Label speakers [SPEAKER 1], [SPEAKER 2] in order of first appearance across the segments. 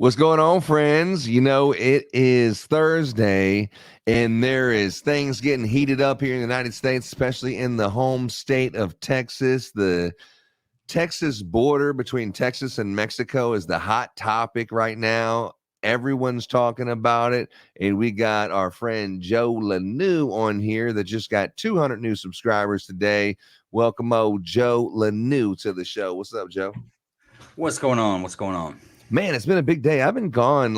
[SPEAKER 1] What's going on, friends? It is Thursday, and there is things getting heated up here in the United States, especially in the home state of Texas. The Texas border between Texas and Mexico is the hot topic right now. Everyone's talking about it, and we got our friend Joe Lanou on here that just got 200 new subscribers today. Welcome, Joe Lanou, to the show. What's up, Joe?
[SPEAKER 2] What's going on? What's going on?
[SPEAKER 1] Man, it's been a big day. I've been gone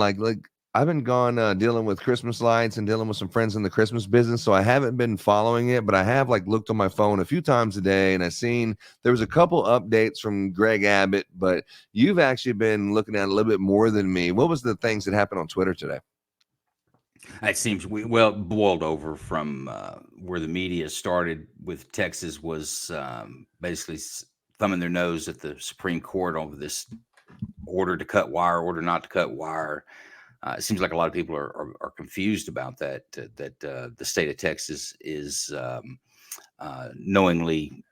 [SPEAKER 1] dealing with Christmas lights and dealing with some friends in the Christmas business, so I haven't been following it, but I have looked on my phone a few times a day, and I seen there was a couple updates from Greg Abbott, but you've actually been looking at it a little bit more than me. What was the things that happened on Twitter today?
[SPEAKER 2] It seems boiled over from where the media started with Texas was basically thumbing their nose at the Supreme Court over this order to cut wire, order not to cut wire. It seems like a lot of people are confused about that. The state of Texas is knowingly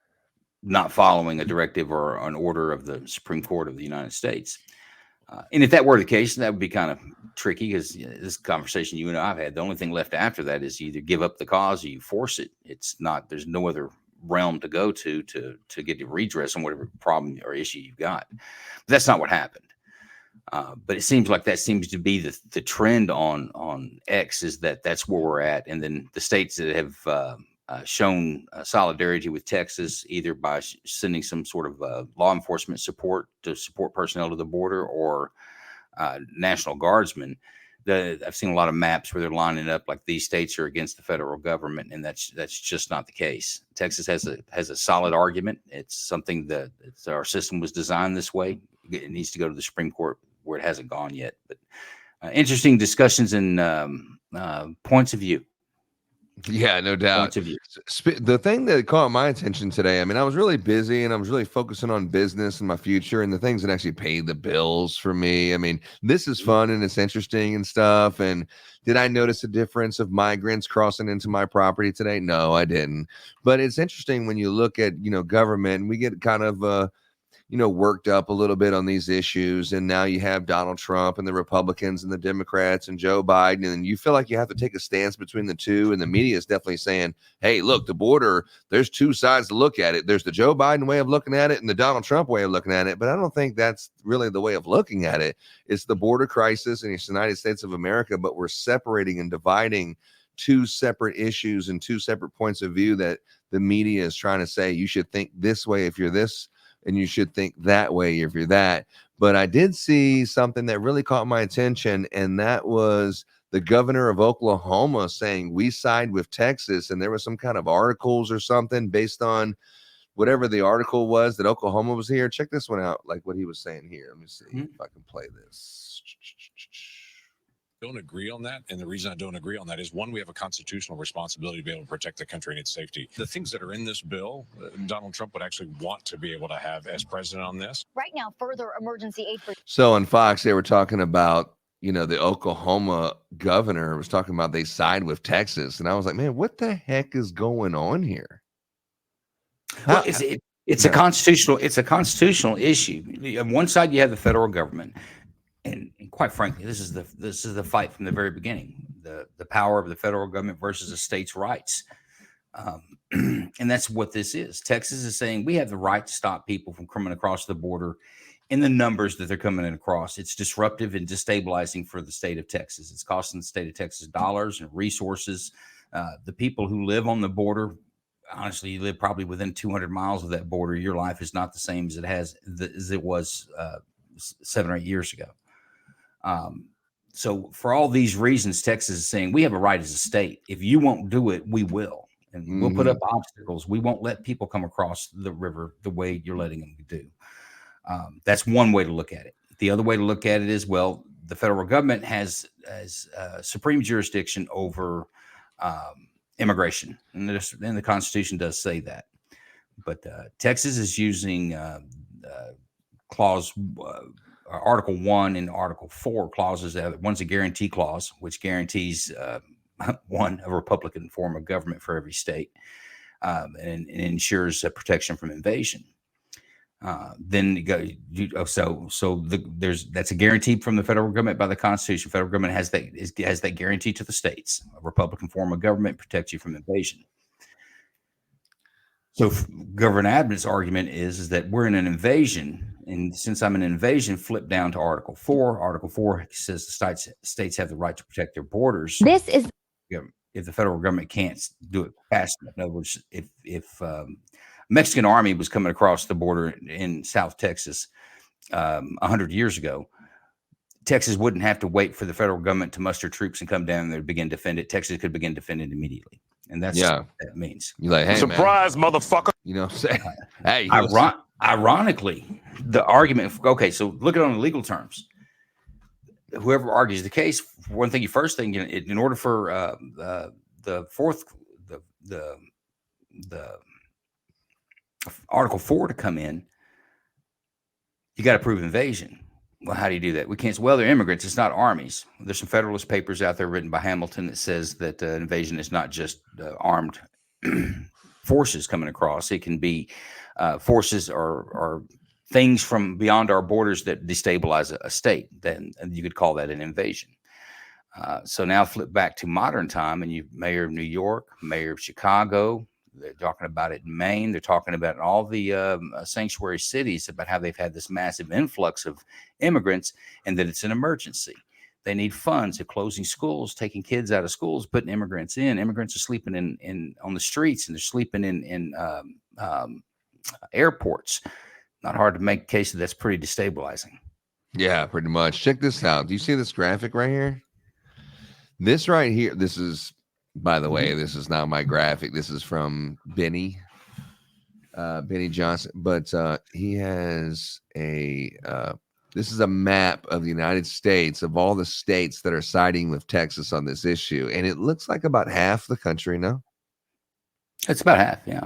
[SPEAKER 2] not following a directive or an order of the Supreme Court of the United States. And if that were the case, that would be kind of tricky because this conversation you and I've had, the only thing left after that is you either give up the cause or you force it. There's no other realm to go to get a redress on whatever problem or issue you've got. But that's not what happened. But it seems like that seems to be the trend on X is that's where we're at. And then the states that have shown solidarity with Texas, either by sending some sort of law enforcement support to support personnel to the border or National Guardsmen. I've seen a lot of maps where they're lining up like these states are against the federal government, and that's just not the case. Texas has a solid argument. It's something that our system was designed this way. It needs to go to the Supreme Court where it hasn't gone yet. But interesting discussions and points of view.
[SPEAKER 1] Yeah, no doubt. The thing that caught my attention today, I mean, I was really busy and I was really focusing on business and my future and the things that actually paid the bills for me. I mean, this is fun and it's interesting and stuff. And did I notice a difference of migrants crossing into my property today? No, I didn't. But it's interesting when you look at, government, and we get kind of, worked up a little bit on these issues. And now you have Donald Trump and the Republicans and the Democrats and Joe Biden. And you feel like you have to take a stance between the two. And the media is definitely saying, hey, look, the border, there's two sides to look at it. There's the Joe Biden way of looking at it and the Donald Trump way of looking at it. But I don't think that's really the way of looking at it. It's the border crisis in the United States of America, but we're separating and dividing two separate issues and two separate points of view that the media is trying to say you should think this way if you're this, and you should think that way if you're that. But I did see something that really caught my attention, and that was the governor of Oklahoma saying we side with Texas. And there was some kind of articles or something based on whatever the article was that Oklahoma was here. Check this one out, like what he was saying here. Let me see if I can play this.
[SPEAKER 3] Don't agree on that. And the reason I don't agree on that is, one, we have a constitutional responsibility to be able to protect the country and its safety. The things that are in this bill, Donald Trump would actually want to be able to have as president on this.
[SPEAKER 4] Right now, further emergency aid for.
[SPEAKER 1] So on Fox, they were talking about, the Oklahoma governor was talking about they side with Texas. And I was like, man, what the heck is going on here?
[SPEAKER 2] Well, it's a constitutional issue. On one side, you have the federal government. And quite frankly, this is the fight from the very beginning: the power of the federal government versus the states' rights, and that's what this is. Texas is saying we have the right to stop people from coming across the border in the numbers that they're coming in across. It's disruptive and destabilizing for the state of Texas. It's costing the state of Texas dollars and resources. The people who live on the border, honestly, you live probably within 200 miles of that border. Your life is not the same as it was 7 or 8 years ago. So for all these reasons, Texas is saying we have a right as a state. If you won't do it, we will. And we'll put up obstacles. We won't let people come across the river the way you're letting them do. That's one way to look at it. The other way to look at it is, well, the federal government has supreme jurisdiction over immigration. And the Constitution does say that. But Texas is using clause Article 1 and Article 4 clauses. One's a guarantee clause, which guarantees a Republican form of government for every state, and ensures protection from invasion. then that's a guarantee from the federal government by the Constitution. Federal government has that guarantee to the states. A Republican form of government protects you from invasion. So Governor Abbott's argument is that we're in an invasion, and since I'm in an invasion, flip down to Article 4. Article 4 says the states have the right to protect their borders.
[SPEAKER 4] This is
[SPEAKER 2] if the federal government can't do it fast enough. In other words, if Mexican army was coming across the border in South Texas 100 years ago, Texas wouldn't have to wait for the federal government to muster troops and come down there to begin to defend it. Texas could begin defending immediately. And that's what that means.
[SPEAKER 1] You're like, hey,
[SPEAKER 5] surprise, man. Motherfucker.
[SPEAKER 1] You know what I'm saying? Hey,
[SPEAKER 2] ironically, the argument, okay, so look at it on legal terms. Whoever argues the case, one thing, in order for the Article 4 to come in, you got to prove invasion. Well, how do you do that? We can't. Well, they're immigrants. It's not armies. There's some Federalist papers out there written by Hamilton that says that invasion is not just armed forces coming across. It can be forces or things from beyond our borders that destabilize a state. Then you could call that an invasion. So now flip back to modern time, and you mayor of New York, mayor of Chicago. They're talking about it in Maine. They're talking about in all the sanctuary cities about how they've had this massive influx of immigrants and that it's an emergency. They need funds. They're closing schools, taking kids out of schools, putting immigrants in. Immigrants are sleeping in on the streets, and they're sleeping in airports. Not hard to make a case that that's pretty destabilizing.
[SPEAKER 1] Yeah, pretty much. Check this out. Do you see this graphic right here? This right here, this is, by the way, this is not my graphic. This is from Benny Johnson. But he has this is a map of the United States of all the states that are siding with Texas on this issue. And it looks like about half the country, no?
[SPEAKER 2] It's about half, yeah.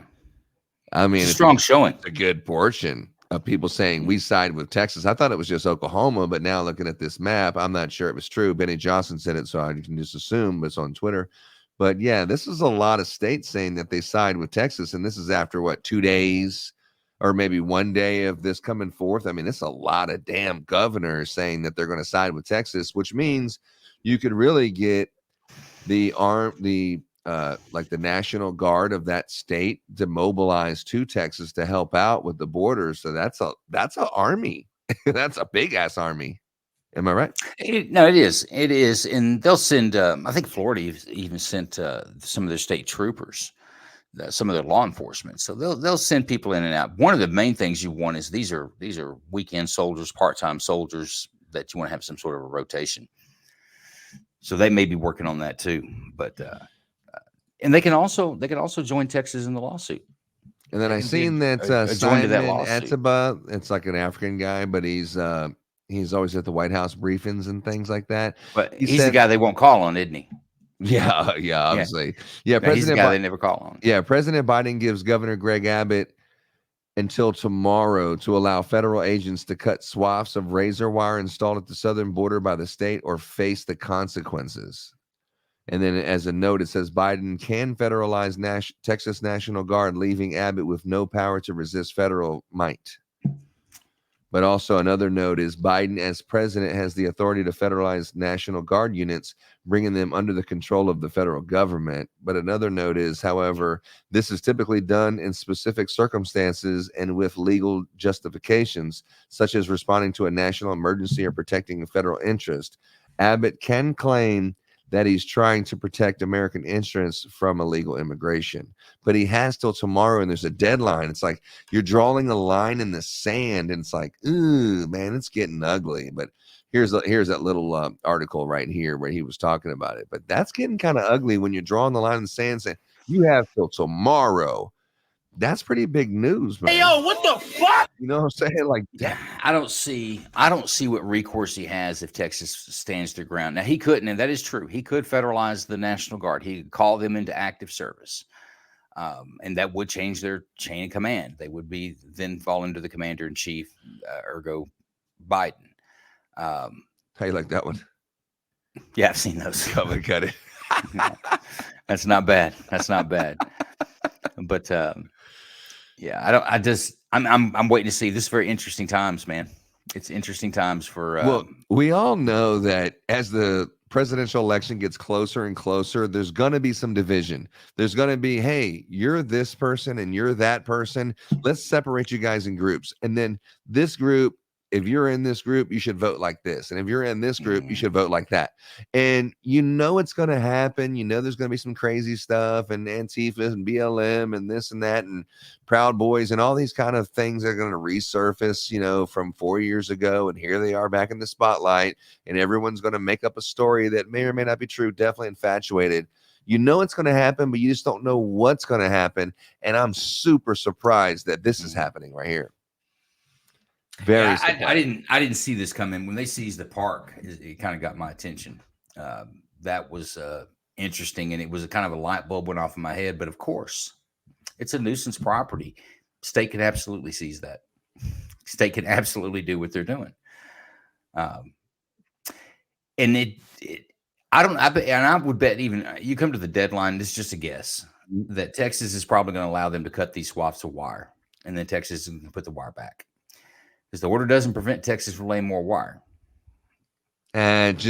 [SPEAKER 1] I mean,
[SPEAKER 2] it's a strong showing.
[SPEAKER 1] It's a good portion of people saying we side with Texas. I thought it was just Oklahoma, but now looking at this map, I'm not sure it was true. Benny Johnson said it, so I can just assume, but it's on Twitter. But yeah, this is a lot of states saying that they side with Texas, and this is after what, 2 days or maybe 1 day of this coming forth. I mean, it's a lot of damn governors saying that they're going to side with Texas, which means you could really get the National Guard of that state demobilized to Texas to help out with the border. So that's an army. That's a big ass army. Am I right?
[SPEAKER 2] No, it is. It is. And they'll send, I think Florida even sent some of their state troopers, some of their law enforcement. So they'll send people in and out. One of the main things you want is these are weekend soldiers, part-time soldiers that you want to have some sort of a rotation. So they may be working on that too. But and they can also join Texas in the lawsuit.
[SPEAKER 1] And then I seen that Simon Ataba, it's like an African guy, but he's always at the White House briefings and things like that.
[SPEAKER 2] But he's the guy they won't call on, isn't he?
[SPEAKER 1] Yeah, obviously. Yeah,
[SPEAKER 2] he's the guy they never call on.
[SPEAKER 1] Yeah, President Biden gives Governor Greg Abbott until tomorrow to allow federal agents to cut swaths of razor wire installed at the southern border by the state or face the consequences. And then as a note, it says Biden can federalize Texas National Guard, leaving Abbott with no power to resist federal might. But also another note is Biden, as president, has the authority to federalize National Guard units, bringing them under the control of the federal government. But another note is, however, this is typically done in specific circumstances and with legal justifications, such as responding to a national emergency or protecting a federal interest. Abbott can claim that he's trying to protect American interests from illegal immigration. But he has till tomorrow, and there's a deadline. It's like you're drawing a line in the sand, and it's like, ooh, man, it's getting ugly. But here's that little article right here where he was talking about it. But that's getting kind of ugly when you're drawing the line in the sand saying, you have till tomorrow. That's pretty big news, man.
[SPEAKER 5] Hey, yo, what the fuck?
[SPEAKER 1] You know what I'm saying? Like,
[SPEAKER 2] yeah, I don't see what recourse he has if Texas stands their ground. Now, he couldn't, and that is true. He could federalize the National Guard. He could call them into active service. And that would change their chain of command. They would then fall under the commander in chief, ergo Biden.
[SPEAKER 1] How you like that one?
[SPEAKER 2] Yeah, I've seen those.
[SPEAKER 1] Come and cut it.
[SPEAKER 2] That's not bad. But yeah, I'm waiting to see. This is very interesting times, man. It's interesting times for.
[SPEAKER 1] Well, we all know that as the presidential election gets closer and closer, there's going to be some division. There's going to be, hey, you're this person and you're that person. Let's separate you guys in groups. And then this group, if you're in this group, you should vote like this. And if you're in this group, you should vote like that. And you know it's going to happen. You know there's going to be some crazy stuff and Antifa and BLM and this and that and Proud Boys and all these kind of things that are going to resurface, you know, from 4 years ago. And here they are back in the spotlight. And everyone's going to make up a story that may or may not be true, definitely infatuated. You know it's going to happen, but you just don't know what's going to happen. And I'm super surprised that this is happening right here. Very.
[SPEAKER 2] Yeah, I didn't see this coming. When they seized the park, it kind of got my attention. That was interesting, and it was a kind of a light bulb went off in my head. But of course, it's a nuisance property. State can absolutely seize that. State can absolutely do what they're doing. And I would bet even you come to the deadline. This is just a guess that Texas is probably going to allow them to cut these swaths of wire, and then Texas is going to put the wire back. Because the order doesn't prevent Texas from laying more wire.
[SPEAKER 1] And it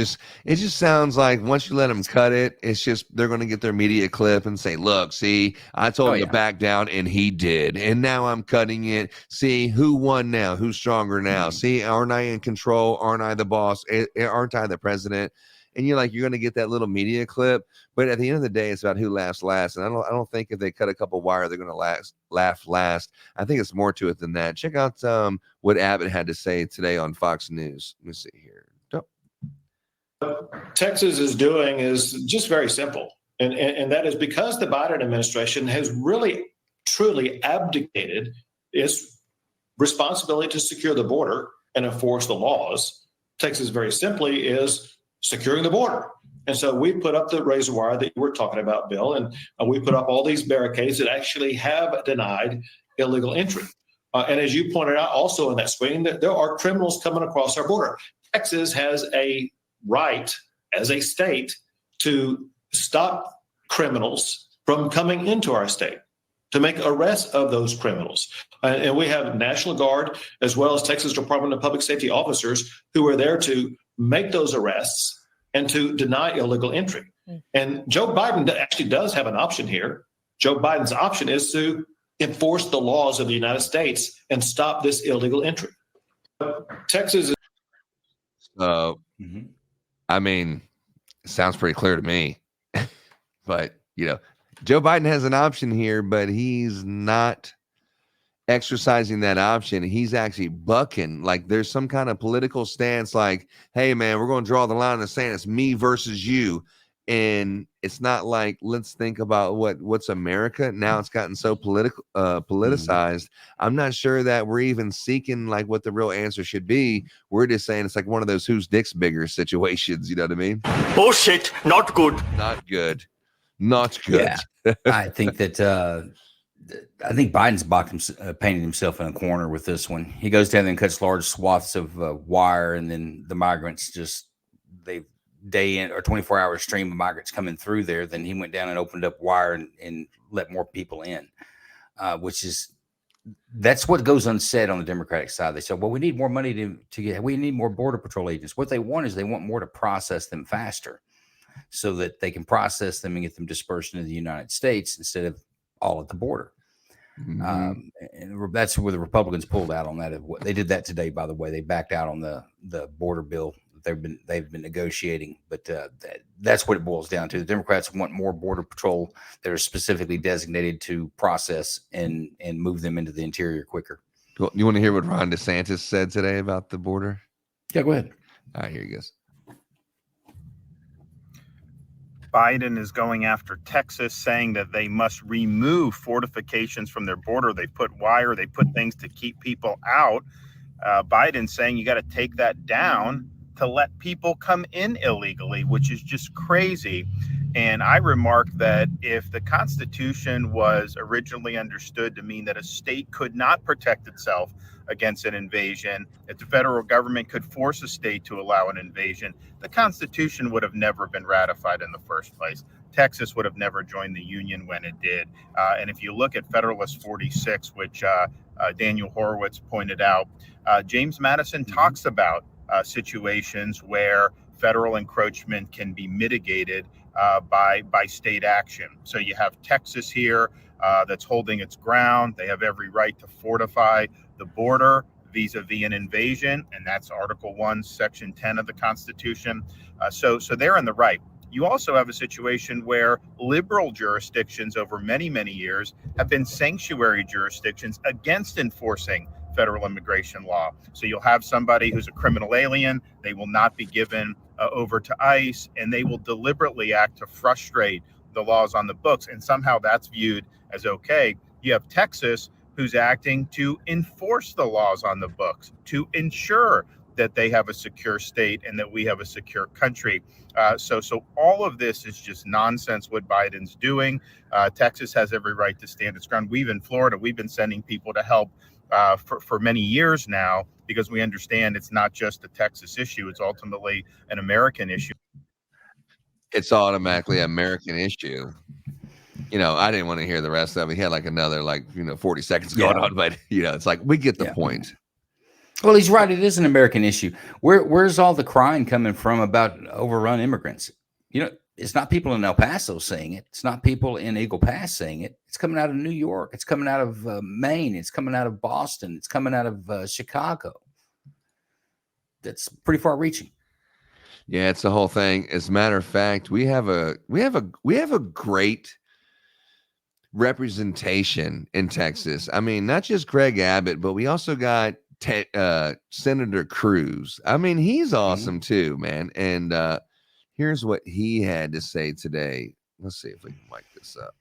[SPEAKER 1] just sounds like once you let them cut it, it's just they're going to get their media clip and say, look, see, I told him to back down and he did. And now I'm cutting it. See, who won now? Who's stronger now? See, aren't I in control? Aren't I the boss? Aren't I the president? And you're going to get that little media clip. But at the end of the day, it's about who laughs last. And I don't think if they cut a couple wire, they're going to laugh last. I think it's more to it than that. Check out what Abbott had to say today on Fox News. Let me see here.
[SPEAKER 6] What Texas is doing is just very simple. And that is because the Biden administration has really, truly abdicated its responsibility to secure the border and enforce the laws. Texas very simply is securing the border. And so we put up the razor wire that you were talking about, Bill, and we put up all these barricades that actually have denied illegal entry. And as you pointed out also in that screen, that there are criminals coming across our border. Texas has a right as a state to stop criminals from coming into our state, to make arrests of those criminals. And we have National Guard as well as Texas Department of Public Safety officers who are there to make those arrests and to deny illegal entry. And Joe Biden actually does have an option here. Joe Biden's option is to enforce the laws of the United States and stop this illegal entry. Texas is.
[SPEAKER 1] I mean, it sounds pretty clear to me. But, Joe Biden has an option here, but he's not exercising that option. He's actually bucking. Like there's some kind of political stance like, hey, man, we're going to draw the line in the sand. It's me versus you. And it's not like, let's think about what's America. Now it's gotten so politicized. I'm not sure that we're even seeking like what the real answer should be. We're just saying it's like one of those whose dick's bigger situations. You know what I mean?
[SPEAKER 5] Oh, shit. Not good.
[SPEAKER 1] Not good. Not good.
[SPEAKER 2] Yeah. I think that Biden's painted himself in a corner with this one. He goes down there and cuts large swaths of wire, and then the migrants day in or 24-hour stream of migrants coming through there. Then he went down and opened up wire and let more people in, that's what goes unsaid on the Democratic side. They said, well, we need more money we need more border patrol agents. What they want is they want more to process them faster so that they can process them and get them dispersed into the United States instead of all at the border. And that's where the Republicans pulled out on that. They did that today, by the way. They backed out on the border bill they've been negotiating, but that's what it boils down to. The Democrats want more border patrol that are specifically designated to process and move them into the interior quicker.
[SPEAKER 1] You want to hear what Ron DeSantis said today about the border?
[SPEAKER 2] Yeah, go ahead.
[SPEAKER 1] All right, here he goes.
[SPEAKER 7] Biden is going after Texas, saying that they must remove fortifications from their border. They put wire, they put things to keep people out. Biden's saying you got to take that down to let people come in illegally, which is just crazy. And I remarked that if the Constitution was originally understood to mean that a state could not protect itself against an invasion, if the federal government could force a state to allow an invasion, the Constitution would have never been ratified in the first place. Texas would have never joined the Union when it did. And if you look at Federalist 46, which Daniel Horowitz pointed out, James Madison talks about situations where federal encroachment can be mitigated by state action. So you have Texas here that's holding its ground. They have every right to fortify the border vis-a-vis an invasion, and that's Article 1, Section 10 of the Constitution. So they're in the right. You also have a situation where liberal jurisdictions over many, many years have been sanctuary jurisdictions against enforcing federal immigration law. So you'll have somebody who's a criminal alien, they will not be given over to ICE, and they will deliberately act to frustrate the laws on the books, and somehow that's viewed as okay. You have Texas, who's acting to enforce the laws on the books, to ensure that they have a secure state and that we have a secure country. So all of this is just nonsense what Biden's doing. Texas has every right to stand its ground. In Florida, we've been sending people to help for many years now, because we understand it's not just a Texas issue. It's ultimately an American issue.
[SPEAKER 1] It's automatically an American issue. I didn't want to hear the rest of it. He had like another 40 seconds going on, but it's like, we get the point.
[SPEAKER 2] Well, he's right. It is an American issue. Where's all the crying coming from about overrun immigrants? It's not people in El Paso saying it. It's not people in Eagle Pass saying it. It's coming out of New York. It's coming out of Maine. It's coming out of Boston. It's coming out of Chicago. That's pretty far reaching.
[SPEAKER 1] Yeah, it's the whole thing. As a matter of fact, we have a great representation in Texas. I mean, not just Greg Abbott, but we also got Senator Cruz. I mean, he's awesome too, man. And here's what he had to say today. Let's see if we can mic this up.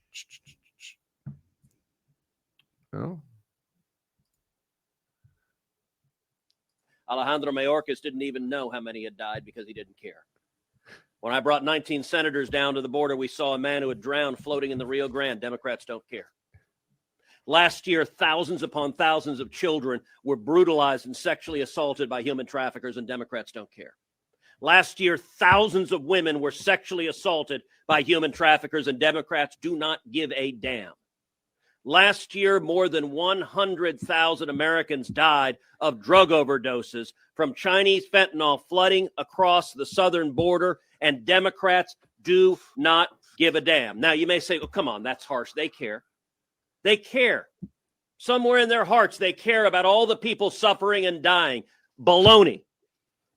[SPEAKER 1] Oh.
[SPEAKER 8] Alejandro Mayorkas didn't even know how many had died because he didn't care. When I brought 19 senators down to the border, we saw a man who had drowned floating in the Rio Grande. Democrats don't care. Last year, thousands upon thousands of children were brutalized and sexually assaulted by human traffickers, and Democrats don't care. Last year, thousands of women were sexually assaulted by human traffickers, and Democrats do not give a damn. Last year, more than 100,000 Americans died of drug overdoses from Chinese fentanyl flooding across the southern border, and Democrats do not give a damn. Now, you may say, oh, come on, that's harsh. They care. They care. Somewhere in their hearts, they care about all the people suffering and dying. Baloney.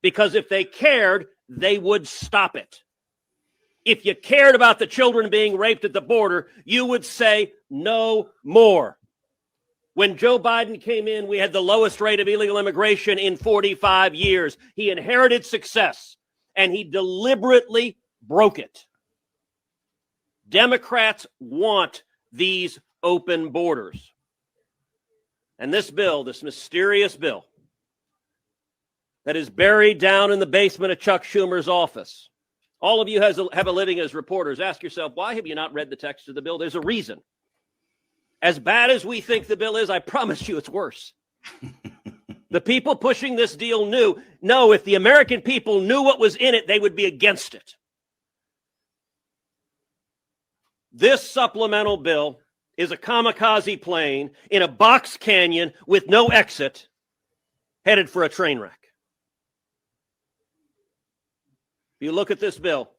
[SPEAKER 8] Because if they cared, they would stop it. If you cared about the children being raped at the border, you would say no more. When Joe Biden came in, we had the lowest rate of illegal immigration in 45 years. He inherited success, and he deliberately broke it. Democrats want these open borders. And this bill, this mysterious bill that is buried down in the basement of Chuck Schumer's office. All of you have a living as reporters. Ask yourself, why have you not read the text of the bill? There's a reason. As bad as we think the bill is, I promise you it's worse. The people pushing this deal knew, no, if the American people knew what was in it, they would be against it. This supplemental bill is a kamikaze plane in a box canyon with no exit, headed for a train wreck. If you look at this bill,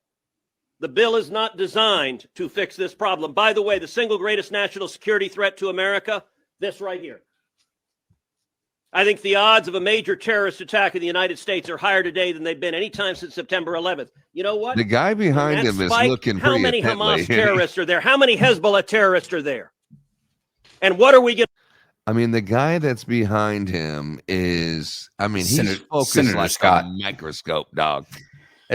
[SPEAKER 8] the bill is not designed to fix this problem. By the way, the single greatest national security threat to America, this right here. I think the odds of a major terrorist attack in the United States are higher today than they've been any time since September 11th. You know what?
[SPEAKER 1] The guy behind him is looking pretty
[SPEAKER 8] How many
[SPEAKER 1] intently.
[SPEAKER 8] Hamas terrorists are there? How many Hezbollah terrorists are there? And what are we going to...
[SPEAKER 1] I mean, the guy that's behind him is, I mean, he's focused
[SPEAKER 2] Senator
[SPEAKER 1] like
[SPEAKER 2] Scott.
[SPEAKER 1] a microscope, dog.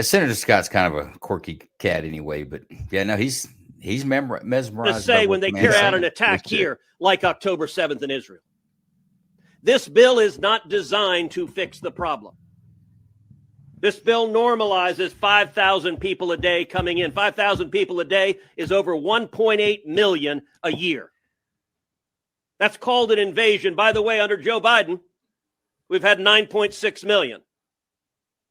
[SPEAKER 2] Senator Scott's kind of a quirky cat anyway, but yeah, no, he's mesmerized.
[SPEAKER 8] To say when they carry out an attack here, like October 7th in Israel. This bill is not designed to fix the problem. This bill normalizes 5,000 people a day coming in. 5,000 people a day is over 1.8 million a year. That's called an invasion. By the way, under Joe Biden, we've had 9.6 million.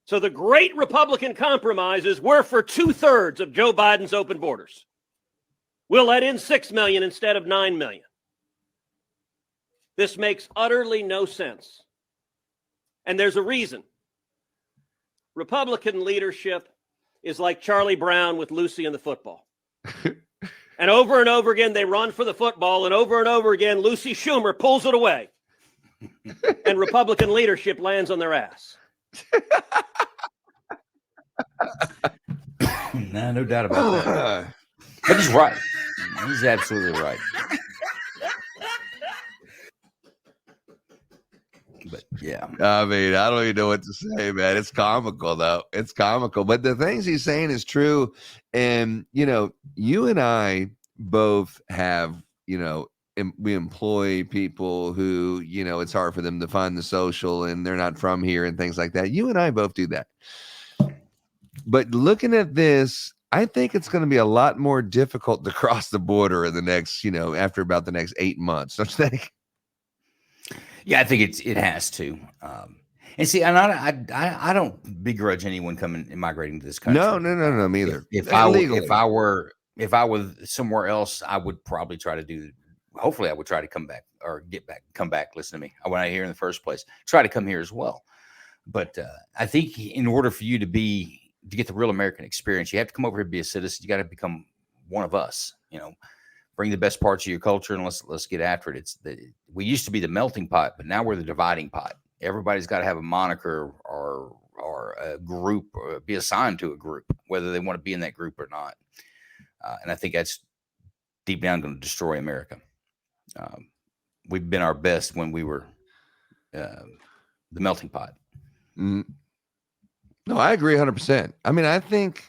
[SPEAKER 8] So the great Republican compromise is we're for 2/3 of Joe Biden's open borders. We'll let in 6 million instead of 9 million. This makes utterly no sense. And there's a reason. Republican leadership is like Charlie Brown with Lucy and the football. And over again, they run for the football, and over again, Lucy Schumer pulls it away. And Republican leadership lands on their ass.
[SPEAKER 2] No doubt about that. But he's right. He's absolutely right. But yeah,
[SPEAKER 1] I mean, I don't even know what to say, man. It's comical, though. It's comical. But the things he's saying is true. And, you know, you and I both have, you know, we employ people who, you know, it's hard for them to find the social and they're not from here and things like that. You and I both do that. But looking at this, I think it's going to be a lot more difficult to cross the border in the next, you know, after about the next 8 months. Don't you think?
[SPEAKER 2] Yeah, I think it has to. And see, and I don't begrudge anyone coming and migrating to this country.
[SPEAKER 1] No, me either.
[SPEAKER 2] If I were somewhere else, I would probably try to do. Hopefully, I would try to come back or come back. Listen to me. I went out here in the first place. Try to come here as well. But I think in order for you to get the real American experience, you have to come over here and be a citizen. You got to become one of us. You know. Bring the best parts of your culture and let's get after it. We used to be the melting pot, but now we're the dividing pot. Everybody's got to have a moniker or a group or be assigned to a group, whether they want to be in that group or not. And I think that's deep down going to destroy America. We've been our best when we were the melting pot.
[SPEAKER 1] No, I agree 100%. I mean, I think,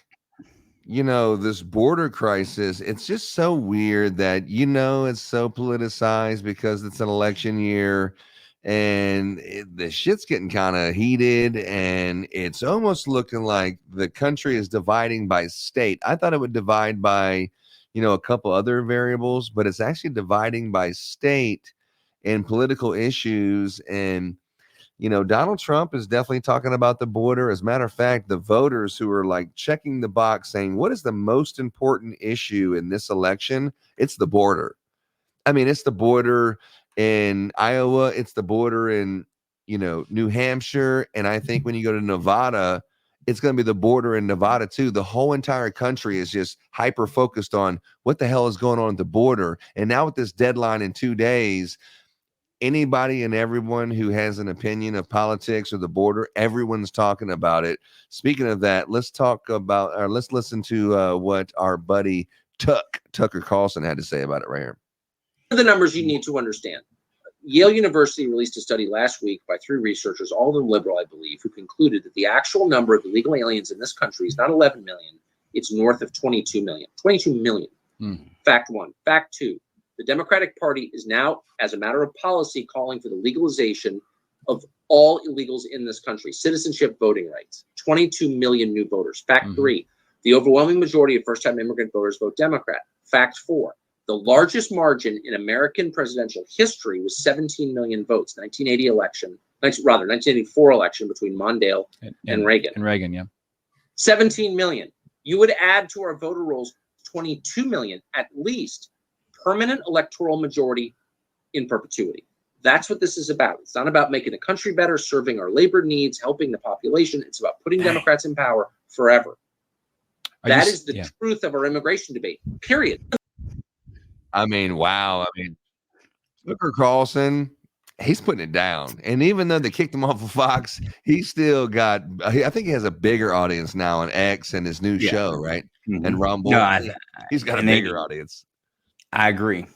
[SPEAKER 1] you know, this border crisis, it's just so weird that, you know, it's so politicized because it's an election year and the shit's getting kind of heated and it's almost looking like the country is dividing by state. I thought it would divide by, you know, a couple other variables, but it's actually dividing by state and political issues. And you know, Donald Trump is definitely talking about the border. As a matter of fact, the voters who are like checking the box saying, what is the most important issue in this election? It's the border. I mean, it's the border in Iowa. It's the border in, you know, New Hampshire. And I think when you go to Nevada, it's going to be the border in Nevada too. The whole entire country is just hyper focused on what the hell is going on at the border. And now with this deadline in 2 days, anybody and everyone who has an opinion of politics or the border, everyone's talking about it. Speaking of that, let's listen to what our buddy Tucker Carlson had to say about it right here.
[SPEAKER 9] The numbers you need to understand. Yale University released a study last week by 3 researchers, all of them liberal, I believe, who concluded that the actual number of illegal aliens in this country is not 11 million. It's north of 22 million. 22 million. Fact 1. Fact 2. The Democratic Party is now, as a matter of policy, calling for the legalization of all illegals in this country, citizenship, voting rights. 22 million new voters. Fact 3, the overwhelming majority of first-time immigrant voters vote Democrat. Fact 4, the largest margin in American presidential history was 17 million votes, 1984 election between Mondale and Reagan.
[SPEAKER 10] And Reagan, yeah.
[SPEAKER 9] 17 million. You would add to our voter rolls 22 million at least. Permanent electoral majority in perpetuity. That's what this is about. It's not about making the country better, serving our labor needs, helping the population. It's about putting Democrats in power forever. That is the truth of our immigration debate, period.
[SPEAKER 1] I mean, wow. I mean, Tucker Carlson, he's putting it down. And even though they kicked him off of Fox, he still got, I think he has a bigger audience now on X and his new show, right? And Rumble. No, he's got a bigger audience.
[SPEAKER 2] I agree.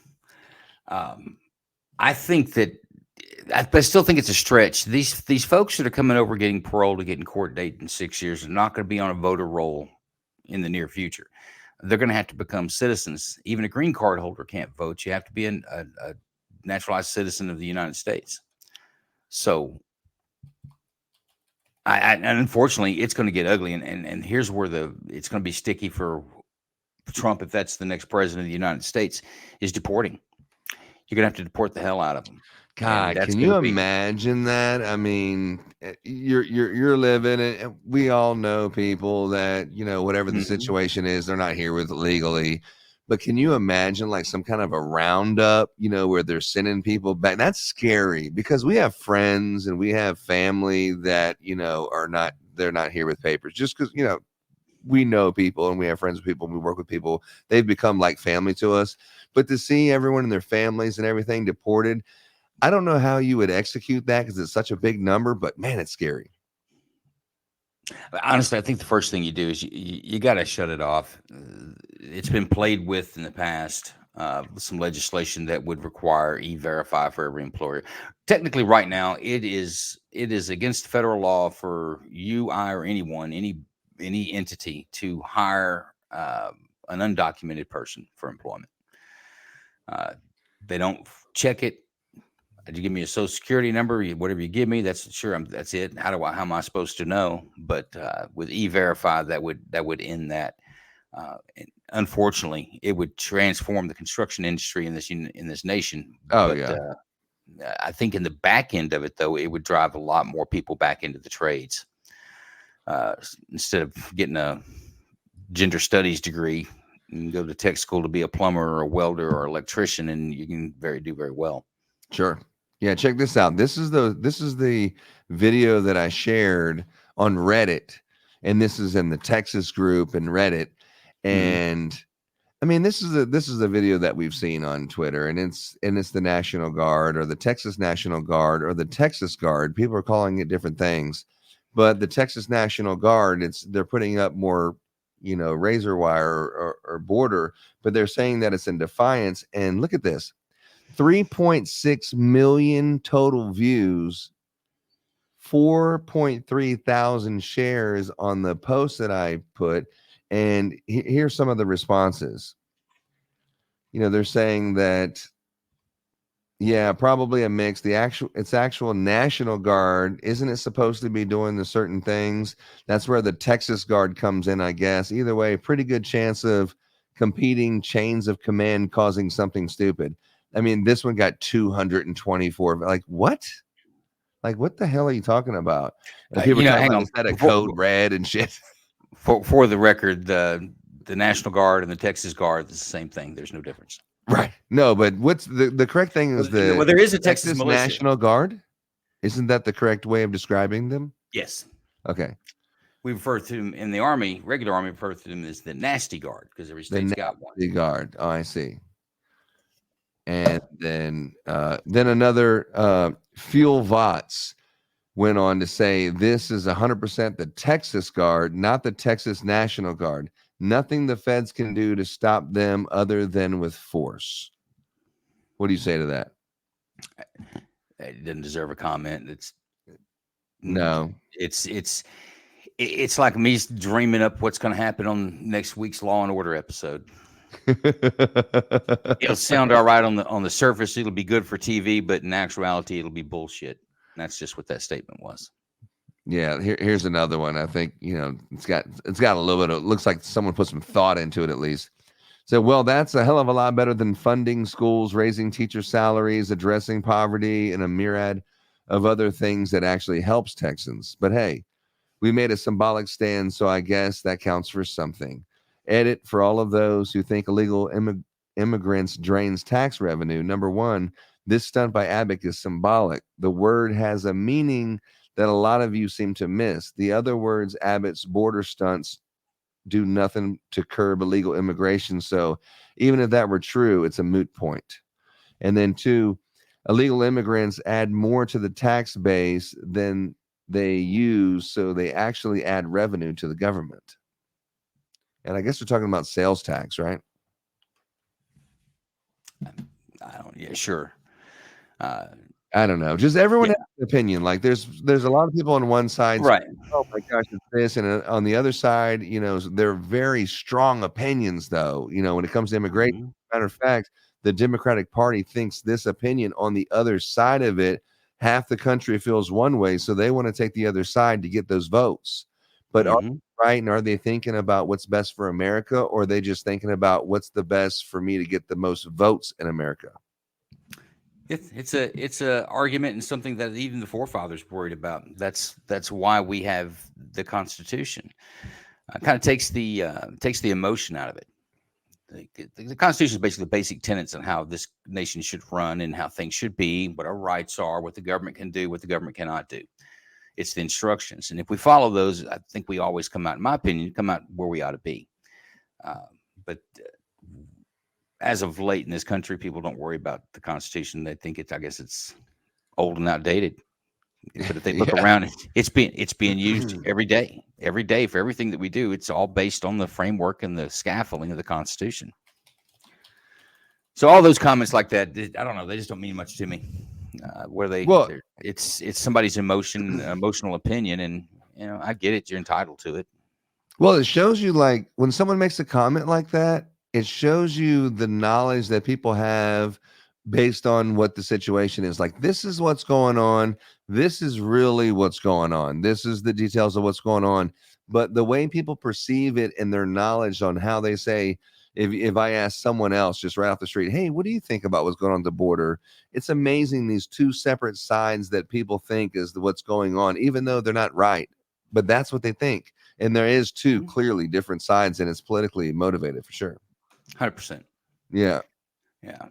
[SPEAKER 2] I think that, I still think it's a stretch. These folks that are coming over getting paroled to getting court date in 6 years are not going to be on a voter roll in the near future. They're going to have to become citizens. Even a green card holder can't vote. You have to be a naturalized citizen of the United States. So, and unfortunately, it's going to get ugly. And here's where it's going to be sticky for Trump, if that's the next president of the United States, is deporting. You're gonna have to deport the hell out of them.
[SPEAKER 1] God, can you imagine that? I mean, you're living, and we all know people that, you know, whatever the situation is, they're not here with legally, But can you imagine like some kind of a roundup, where they're sending people back? That's scary because we have friends and we have family that, they're not here with papers just because, we know people and we have friends with people and we work with people. They've become like family to us. But to see everyone and their families and everything deported, I don't know how you would execute that because it's such a big number, but man, it's scary.
[SPEAKER 2] Honestly, I think the first thing you do is you got to shut it off. It's been played with in the past with some legislation that would require e-verify for every employer. Technically, right now, it is against federal law for you, I, or anyone, any entity to hire an undocumented person for employment. They don't check it. You give me a social security number, whatever you give me, that's it. How am I supposed to know? But with e-verify, that would end that. Unfortunately, it would transform the construction industry in this nation.
[SPEAKER 1] Oh,
[SPEAKER 2] but,
[SPEAKER 1] yeah.
[SPEAKER 2] I think in the back end of it, though, it would drive a lot more people back into the trades. Instead of getting a gender studies degree, you can go to tech school to be a plumber or a welder or electrician, and you can do very well.
[SPEAKER 1] Sure. Yeah, check this out. This is the video that I shared on Reddit, and this is in the Texas group and Reddit. And I mean, this is a video that we've seen on Twitter, and it's the National Guard or the Texas National Guard or the Texas Guard. People are calling it different things, but the Texas National Guard, they're putting up more, razor wire or border, but they're saying that it's in defiance. And look at this. 3.6 million total views, 4.3 thousand shares on the post that I put. And here's some of the responses. They're saying that, yeah, probably a mix. It's actual National Guard. Isn't it supposed to be doing the certain things? That's where the Texas Guard comes in, I guess. Either way, pretty good chance of competing chains of command causing something stupid. I mean, this one got 224. Like, what? Like, what the hell are you talking about? And people
[SPEAKER 2] hang on.
[SPEAKER 1] Instead of code red and shit.
[SPEAKER 2] For the record, the National Guard and the Texas Guard is the same thing. There's no difference.
[SPEAKER 1] Right. No, but what's the correct thing is
[SPEAKER 2] there is a Texas militia.
[SPEAKER 1] National Guard. Isn't that the correct way of describing them?
[SPEAKER 2] Yes.
[SPEAKER 1] Okay.
[SPEAKER 2] We refer to them in the Army, regular Army, refer to them as the Nasty Guard because every state's got one.
[SPEAKER 1] The Guard. Oh, I see. And then another Fuel Vots went on to say this is 100% the Texas Guard, not the Texas National Guard. Nothing the feds can do to stop them other than with force. What do you say to that?
[SPEAKER 2] It doesn't deserve a comment. It's like me dreaming up what's going to happen on next week's Law and Order episode. It'll sound all right on the surface. It'll be good for TV, but in actuality, it'll be bullshit. And that's just what that statement was.
[SPEAKER 1] Yeah, here's another one. I think it's got a little bit of, looks like someone put some thought into it at least. So, well, that's a hell of a lot better than funding schools, raising teacher salaries, addressing poverty, and a myriad of other things that actually helps Texans. But hey, we made a symbolic stand, so I guess that counts for something. Edit for all of those who think illegal immigrants drains tax revenue. Number one, this stunt by Abbott is symbolic. The word has a meaning that a lot of you seem to miss. The other words, Abbott's border stunts do nothing to curb illegal immigration. So even if that were true, it's a moot point. And then two, illegal immigrants add more to the tax base than they use, so they actually add revenue to the government. And I guess we're talking about sales tax, right?
[SPEAKER 2] Sure.
[SPEAKER 1] I don't know. Just everyone has an opinion. Like there's a lot of people on one side,
[SPEAKER 2] right?
[SPEAKER 1] Saying, oh my gosh, it's this, and on the other side, they're very strong opinions, though. When it comes to immigration.
[SPEAKER 2] Mm-hmm.
[SPEAKER 1] Matter of fact, the Democratic Party thinks this opinion on the other side of it. Half the country feels one way, so they want to take the other side to get those votes. But are they right? And are they thinking about what's best for America, or are they just thinking about what's the best for me to get the most votes in America?
[SPEAKER 2] It's a argument and something that even the forefathers worried about. That's why we have the Constitution. Kind of takes the emotion out of it. the Constitution is basically the basic tenets on how this nation should run and how things should be, what our rights are, what the government can do, what the government cannot do. It's the instructions. And if we follow those, I think we always come out, in my opinion, where we ought to be. But as of late in this country, people don't worry about the Constitution. They think I guess it's old and outdated. But if they look around, it's being used every day for everything that we do. It's all based on the framework and the scaffolding of the Constitution. So all those comments like that, I don't know, they just don't mean much to me. It's somebody's emotional opinion, and I get it. You're entitled to it.
[SPEAKER 1] Well, it shows you, like, when someone makes a comment like that, it shows you the knowledge that people have based on what the situation is. Like, this is what's going on. This is really what's going on. This is the details of what's going on. But the way people perceive it and their knowledge on how they say, if I ask someone else just right off the street, hey, what do you think about what's going on at the border? It's amazing, these two separate sides that people think is what's going on, even though they're not right. But that's what they think. And there is two clearly different sides, and it's politically motivated for sure.
[SPEAKER 2] 100%.
[SPEAKER 1] Yeah.
[SPEAKER 2] Yeah.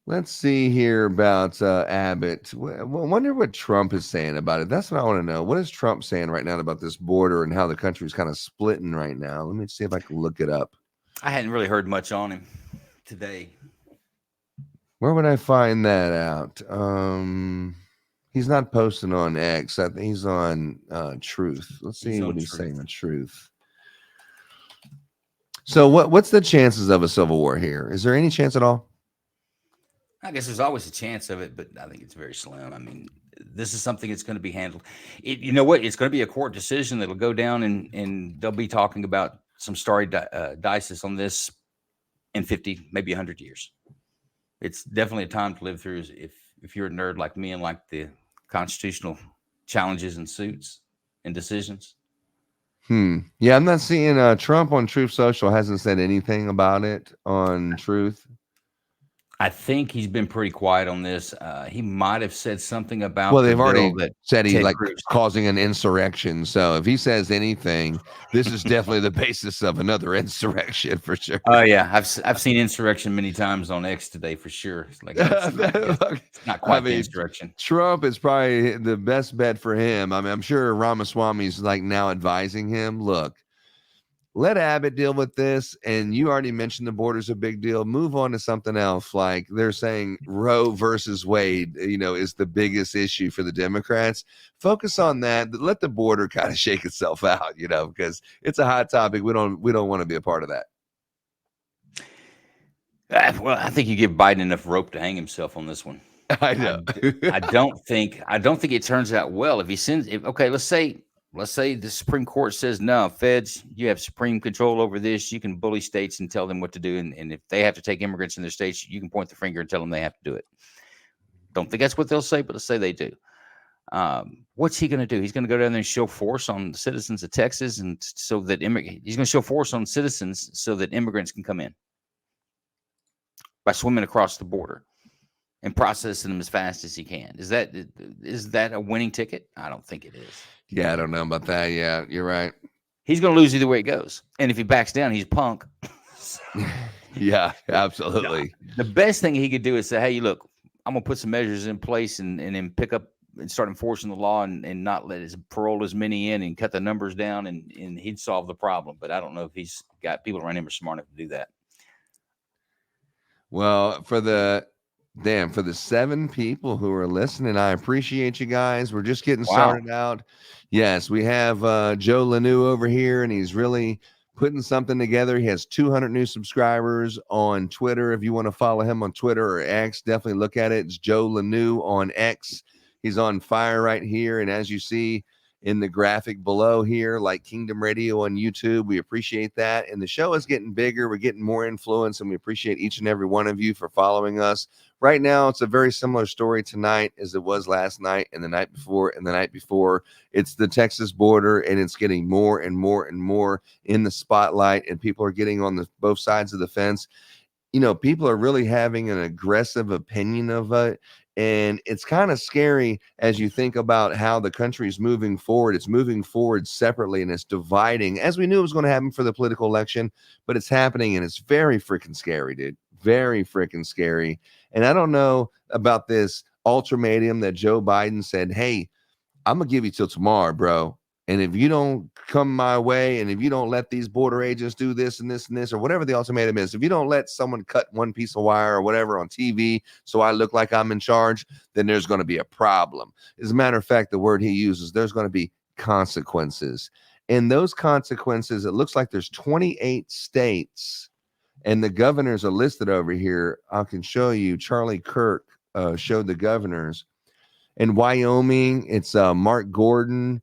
[SPEAKER 1] Let's see here about Abbott. Wonder what Trump is saying about it. That's what I want to know. What is Trump saying right now about this border and how the country's kind of splitting right now? Let me see if I can look it up.
[SPEAKER 2] I hadn't really heard much on him today.
[SPEAKER 1] Where would I find that out? He's not posting on X. I think he's on Truth. Let's see what he's saying on Truth. So what's the chances of a civil war here? Is there any chance at all?
[SPEAKER 2] I guess there's always a chance of it, but I think it's very slim. I mean, this is something that's going to be handled. You know what? It's going to be a court decision that'll go down, and they'll be talking about some stare decisis on this in 50, maybe 100 years. It's definitely a time to live through if you're a nerd like me and like the constitutional challenges and suits and decisions.
[SPEAKER 1] Yeah, I'm not seeing Trump on Truth Social hasn't said anything about it on Truth.
[SPEAKER 2] I think he's been pretty quiet on this. He might have said something about.
[SPEAKER 1] Well, they've already said he's like causing an insurrection. So if he says anything, this is definitely the basis of another insurrection for sure.
[SPEAKER 2] Oh yeah, I've seen insurrection many times on X today for sure. Like it's not quite the insurrection.
[SPEAKER 1] Trump is probably the best bet for him. I mean, I'm sure Ramaswamy's like now advising him. Look, let Abbott deal with this. And you already mentioned the border's a big deal. Move on to something else. Like they're saying Roe versus Wade, is the biggest issue for the Democrats. Focus on that. Let the border kind of shake itself out, because it's a hot topic. We don't want to be a part of
[SPEAKER 2] that. Well, I think you give Biden enough rope to hang himself on this one.
[SPEAKER 1] I know.
[SPEAKER 2] I don't think it turns out well. If he sends, let's say the Supreme Court says, no, feds, you have supreme control over this. You can bully states and tell them what to do. And if they have to take immigrants in their states, you can point the finger and tell them they have to do it. Don't think that's what they'll say, but let's say they do. What's he going to do? He's going to go down there and show force on the citizens of Texas, and so that he's going to show force on citizens so that immigrants can come in by swimming across the border and processing them as fast as he can. Is that a winning ticket? I don't think it is.
[SPEAKER 1] Yeah, I don't know about that. Yeah, you're right.
[SPEAKER 2] He's going to lose either way it goes. And if he backs down, he's punk.
[SPEAKER 1] Yeah, absolutely.
[SPEAKER 2] The best thing he could do is say, hey, look, I'm going to put some measures in place and then pick up and start enforcing the law and not let parole as many in and cut the numbers down, and he'd solve the problem. But I don't know if he's got people around him are smart enough to do that.
[SPEAKER 1] Well, for the 7 people who are listening, I appreciate you guys. We're just getting started out. Yes, we have Joe Lanou over here, and he's really putting something together. He has 200 new subscribers on Twitter. If you want to follow him on Twitter or X, definitely look at it. It's Joe Lanou on X. He's on fire right here. And as you see in the graphic below here, like Kingdom Radio on YouTube, we appreciate that. And the show is getting bigger. We're getting more influence, and we appreciate each and every one of you for following us. Right now, it's a very similar story tonight as it was last night and the night before and the night before. It's the Texas border, and it's getting more and more and more in the spotlight, and people are getting on both sides of the fence. people are really having an aggressive opinion of it. And it's kind of scary as you think about how the country is moving forward. It's moving forward separately and it's dividing, as we knew it was going to happen for the political election, but it's happening and it's very freaking scary, dude. Very freaking scary. And I don't know about this ultimatum that Joe Biden said, hey, I'm going to give you till tomorrow, bro. And if you don't come my way, and if you don't let these border agents do this and this and this, or whatever the ultimatum is, if you don't let someone cut one piece of wire or whatever on TV so I look like I'm in charge, then there's going to be a problem. As a matter of fact, the word he uses, there's going to be consequences. And those consequences, it looks like there's 28 states, and the governors are listed over here. I can show you. Charlie Kirk showed the governors. In Wyoming, it's Mark Gordon.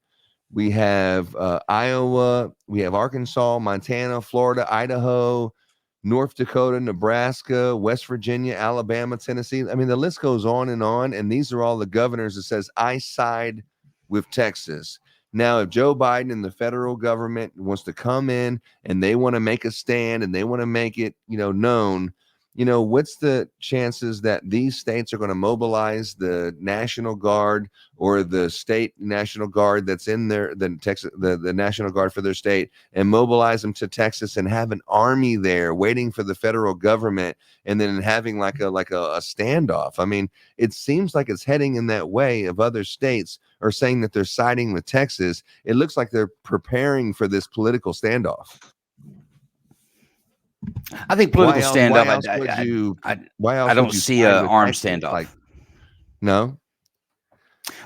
[SPEAKER 1] We have Iowa, we have Arkansas, Montana, Florida, Idaho, North Dakota, Nebraska, West Virginia, Alabama, Tennessee. I mean, the list goes on. And these are all the governors that says, I side with Texas. Now, if Joe Biden and the federal government wants to come in and they want to make a stand and they want to make it, known, what's the chances that these states are going to mobilize the National Guard or the state National Guard that's in there, the National Guard for their state, and mobilize them to Texas and have an army there waiting for the federal government and then having like a standoff? I mean, it seems like it's heading in that way. Of other states are saying that they're siding with Texas. It looks like they're preparing for this political standoff.
[SPEAKER 2] I think political standoff. I don't see an armed standoff.
[SPEAKER 1] Like, no.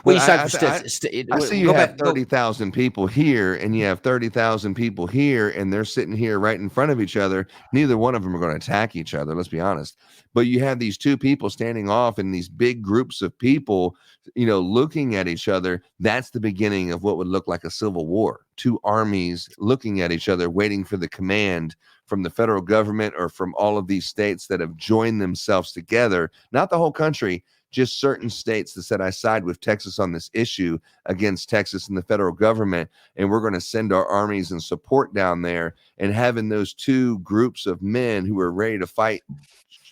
[SPEAKER 2] Well,
[SPEAKER 1] I see you have 30,000 people here, and you have 30,000 people here, and they're sitting here right in front of each other. Neither one of them are going to attack each other. Let's be honest. But you have these two people standing off in these big groups of people, looking at each other. That's the beginning of what would look like a civil war. Two armies looking at each other, waiting for the command from the federal government or from all of these states that have joined themselves together. Not the whole country, just certain states that said, I side with Texas on this issue against Texas and the federal government. And we're going to send our armies and support down there. And having those two groups of men who are ready to fight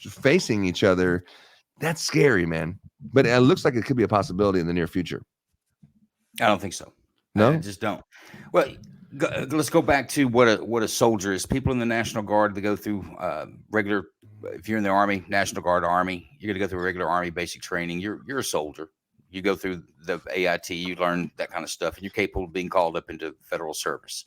[SPEAKER 1] facing each other, that's scary, man. But it looks like it could be a possibility in the near future.
[SPEAKER 2] I don't think so.
[SPEAKER 1] No,
[SPEAKER 2] I just don't. Well, let's go back to what a soldier is. People in the National Guard, they go through regular. If you're in the Army, National Guard, Army, you're going to go through regular Army basic training. You're a soldier. You go through the AIT. You learn that kind of stuff, and you're capable of being called up into federal service.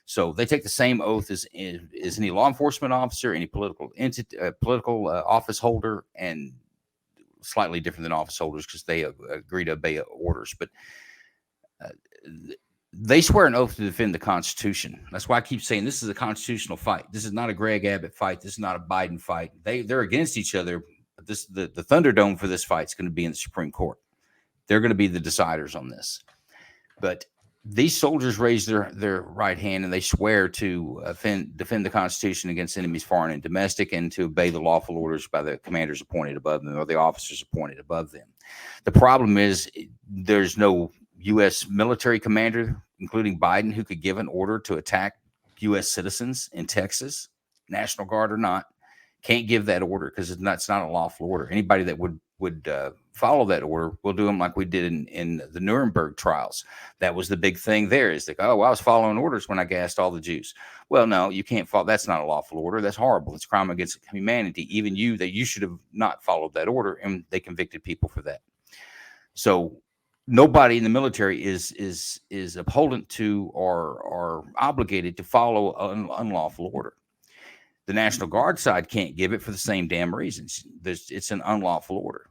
[SPEAKER 2] So they take the same oath as any law enforcement officer, any political entity, political office holder, and slightly different than office holders because they agree to obey orders. But they swear an oath to defend the Constitution. That's why I keep saying this is a constitutional fight. This is not a Greg Abbott fight. This is not a Biden fight. They're against each other. But the Thunderdome for this fight is going to be in the Supreme Court. They're going to be the deciders on this. But these soldiers raise their right hand and they swear to defend the Constitution against enemies, foreign and domestic, and to obey the lawful orders by the commanders appointed above them or the officers appointed above them. The problem is there's no U.S. military commander, including Biden, who could give an order to attack U.S. citizens in Texas, National Guard or not, can't give that order because it's not a lawful order. Anybody that would follow that order will do them like we did in the Nuremberg trials. That was the big thing there is like, I was following orders when I gassed all the Jews. Well, no, you can't follow. That's not a lawful order. That's horrible. It's crime against humanity. Even you should have not followed that order, and they convicted people for that. So nobody in the military is upholdent to or obligated to follow an unlawful order. The National Guard side can't give it for the same damn reasons. It's an unlawful order.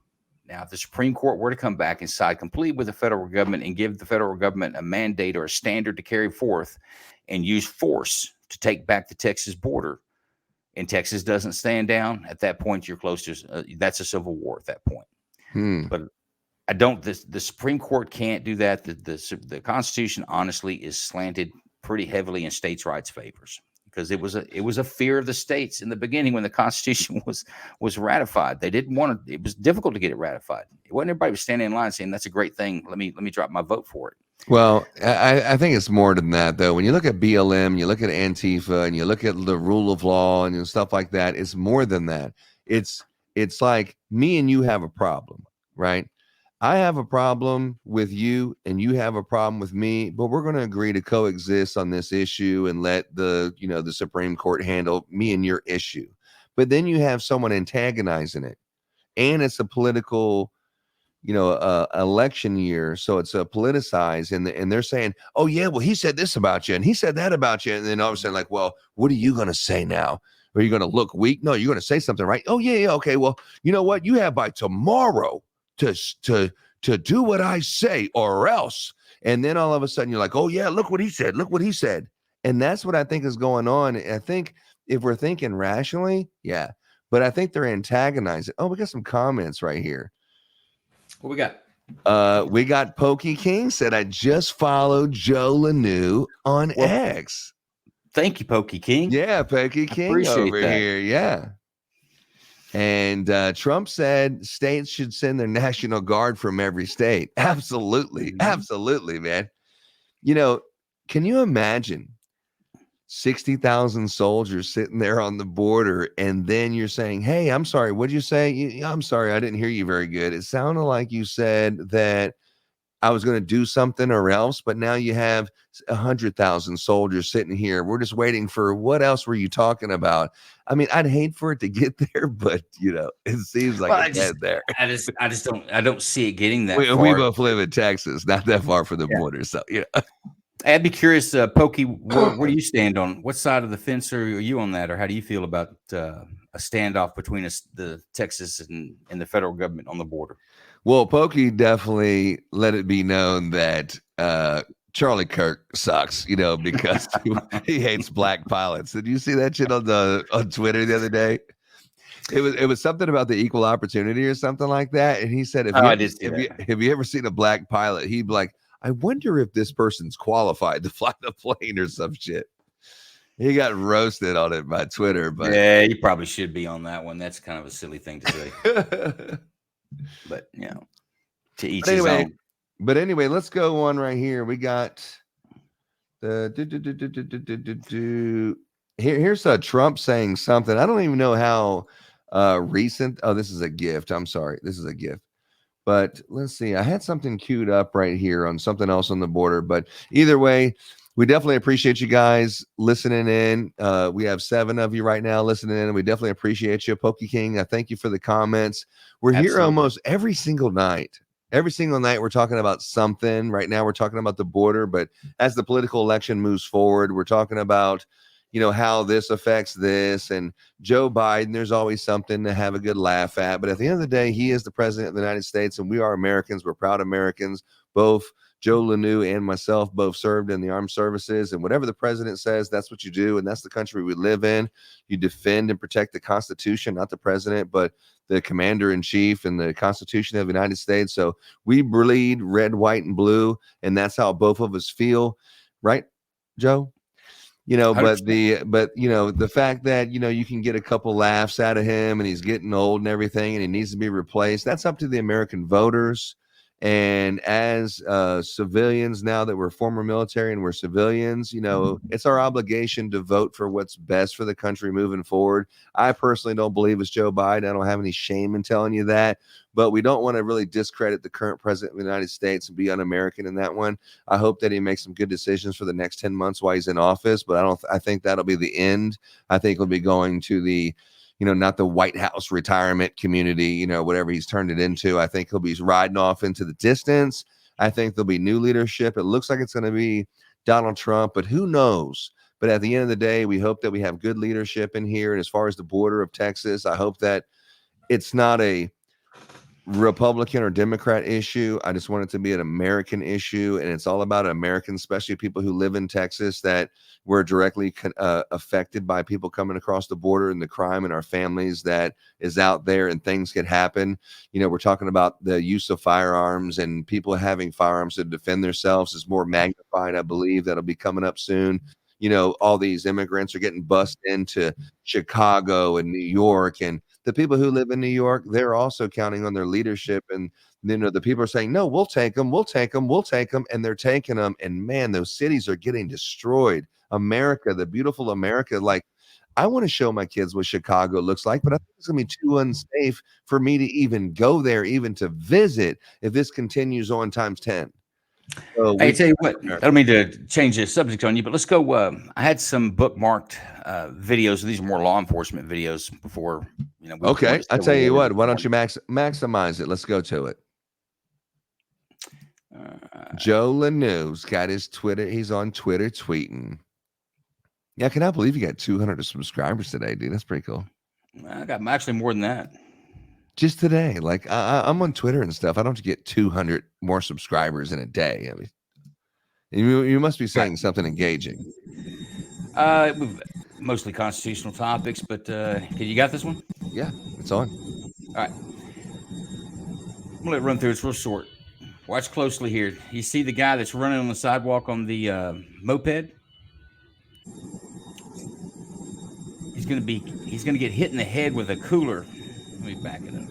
[SPEAKER 2] Now, if the Supreme Court were to come back and side completely with the federal government and give the federal government a mandate or a standard to carry forth and use force to take back the Texas border, and Texas doesn't stand down, at that point, you're close to that's a civil war at that point. But I don't. The Supreme Court can't do that. The Constitution, honestly, is slanted pretty heavily in states' rights favors because it was a fear of the states in the beginning when the Constitution was ratified. They didn't want it. It was difficult to get it ratified. It wasn't everybody was standing in line saying that's a great thing. Let me drop my vote for it.
[SPEAKER 1] Well, I think it's more than that, though. When you look at BLM, you look at Antifa, and you look at the rule of law and stuff like that, it's more than that. It's like me and you have a problem, right? I have a problem with you, and you have a problem with me, but we're going to agree to coexist on this issue and let the Supreme Court handle me and your issue. But then you have someone antagonizing it, and it's a political election year, so it's politicized, and they're saying, oh yeah, well, he said this about you and he said that about you, and then all of a sudden, like, well, what are you going to say now? Are you going to look weak? No, you're going to say something, right? Oh yeah, okay, well, you know what, you have by tomorrow to do what I say, or else. And then all of a sudden you're like, oh yeah, look what he said. And that's what I think is going on. I think if we're thinking rationally, yeah, but I think they're antagonizing. Oh, we got some comments right here.
[SPEAKER 2] What we got?
[SPEAKER 1] We got Pokey King said, I just followed Joe Lanou on X.
[SPEAKER 2] Thank you, Pokey King.
[SPEAKER 1] Yeah, Pokey King over here. Yeah. And Trump said states should send their National Guard from every state. Absolutely. Absolutely, man. Can you imagine 60,000 soldiers sitting there on the border, and then you're saying, hey, I'm sorry, what'd you say? I'm sorry, I didn't hear you very good. It sounded like you said that I was going to do something or else, but now you have 100,000 soldiers sitting here. We're just waiting for what else were you talking about? I mean, I'd hate for it to get there, but it seems like it's there.
[SPEAKER 2] I don't see it getting that far.
[SPEAKER 1] We both live in Texas, not that far from the border. So,
[SPEAKER 2] I'd be curious, Pokey, where do you stand on what side of the fence are you on that, or how do you feel about a standoff between the Texas and the federal government on the border?
[SPEAKER 1] Well, Pokey definitely let it be known that Charlie Kirk sucks, because he hates black pilots. Did you see that shit on Twitter the other day? It was something about the equal opportunity or something like that, and he said, "Have you ever seen a black pilot?" He'd be like, I wonder if this person's qualified to fly the plane or some shit. He got roasted on it by Twitter, but
[SPEAKER 2] yeah, you probably should be on that one. That's kind of a silly thing to say. But to each his own.
[SPEAKER 1] But anyway, let's go on right here. We got the here's Trump saying something. I don't even know how recent. Oh, this is a gift. I'm sorry. This is a gift. But let's see. I had something queued up right here on something else on the border. But either way, we definitely appreciate you guys listening in. We have 7 of you right now listening in, and we definitely appreciate you. Pokey King, I thank you for the comments. We're here almost every single night. Every single night we're talking about something. Right now we're talking about the border, but as the political election moves forward, we're talking about how this affects this, and Joe Biden, there's always something to have a good laugh at. But at the end of the day, he is the president of the United States, and we are Americans. We're proud Americans. Both Joe Lanou and myself both served in the armed services, and whatever the president says, that's what you do, and that's the country we live in. You defend and protect the Constitution, not the president, but the commander-in-chief and the Constitution of the United States. So we bleed red, white, and blue, and that's how both of us feel. Right, Joe? But the fact that, you can get a couple laughs out of him and he's getting old and everything and he needs to be replaced, that's up to the American voters. And as civilians, now that we're former military and we're civilians, it's our obligation to vote for what's best for the country moving forward. I personally don't believe it's Joe Biden. I don't have any shame in telling you that, but we don't want to really discredit the current president of the United States and be un-American in that one. I hope that he makes some good decisions for the next 10 months while he's in office, but I think that'll be the end. I think he'll be going to the not the White House retirement community, whatever he's turned it into. I think he'll be riding off into the distance. I think there'll be new leadership. It looks like it's going to be Donald Trump, but who knows? But at the end of the day, we hope that we have good leadership in here. And as far as the border of Texas, I hope that it's not a Republican or Democrat issue. I just want it to be an American issue, and it's all about Americans, especially people who live in Texas, that were directly affected by people coming across the border and the crime in our families that is out there, and things could happen. We're talking about the use of firearms, and people having firearms to defend themselves is more magnified. I believe that'll be coming up soon. all these immigrants are getting bussed into Chicago and New York, and the people who live in New York, they're also counting on their leadership. And the people are saying, no, we'll take them, and they're taking them. And man, those cities are getting destroyed. America, the beautiful America, like, I want to show my kids what Chicago looks like, but I think it's going to be too unsafe for me to even go there, even to visit, if this continues on times 10. So
[SPEAKER 2] I tell you what, I don't mean to change the subject on you, but let's go. I had some bookmarked videos. These are more law enforcement videos before,
[SPEAKER 1] okay, I tell you what, why don't you maximize it? Let's go to it. Joe Lanew's got his Twitter. He's on Twitter tweeting. Yeah, I cannot believe you got 200 subscribers today, dude. That's pretty cool.
[SPEAKER 2] I got actually more than that.
[SPEAKER 1] Just today. Like, I'm on Twitter and stuff. I don't get 200 more subscribers in a day. I mean, you must be saying something engaging.
[SPEAKER 2] Mostly constitutional topics, but you got this one?
[SPEAKER 1] Yeah, it's on.
[SPEAKER 2] All right. I'm going to let it run through. It's real short. Watch closely here. You see the guy that's running on the sidewalk on the moped? He's going to get hit in the head with a cooler. Let me back it up.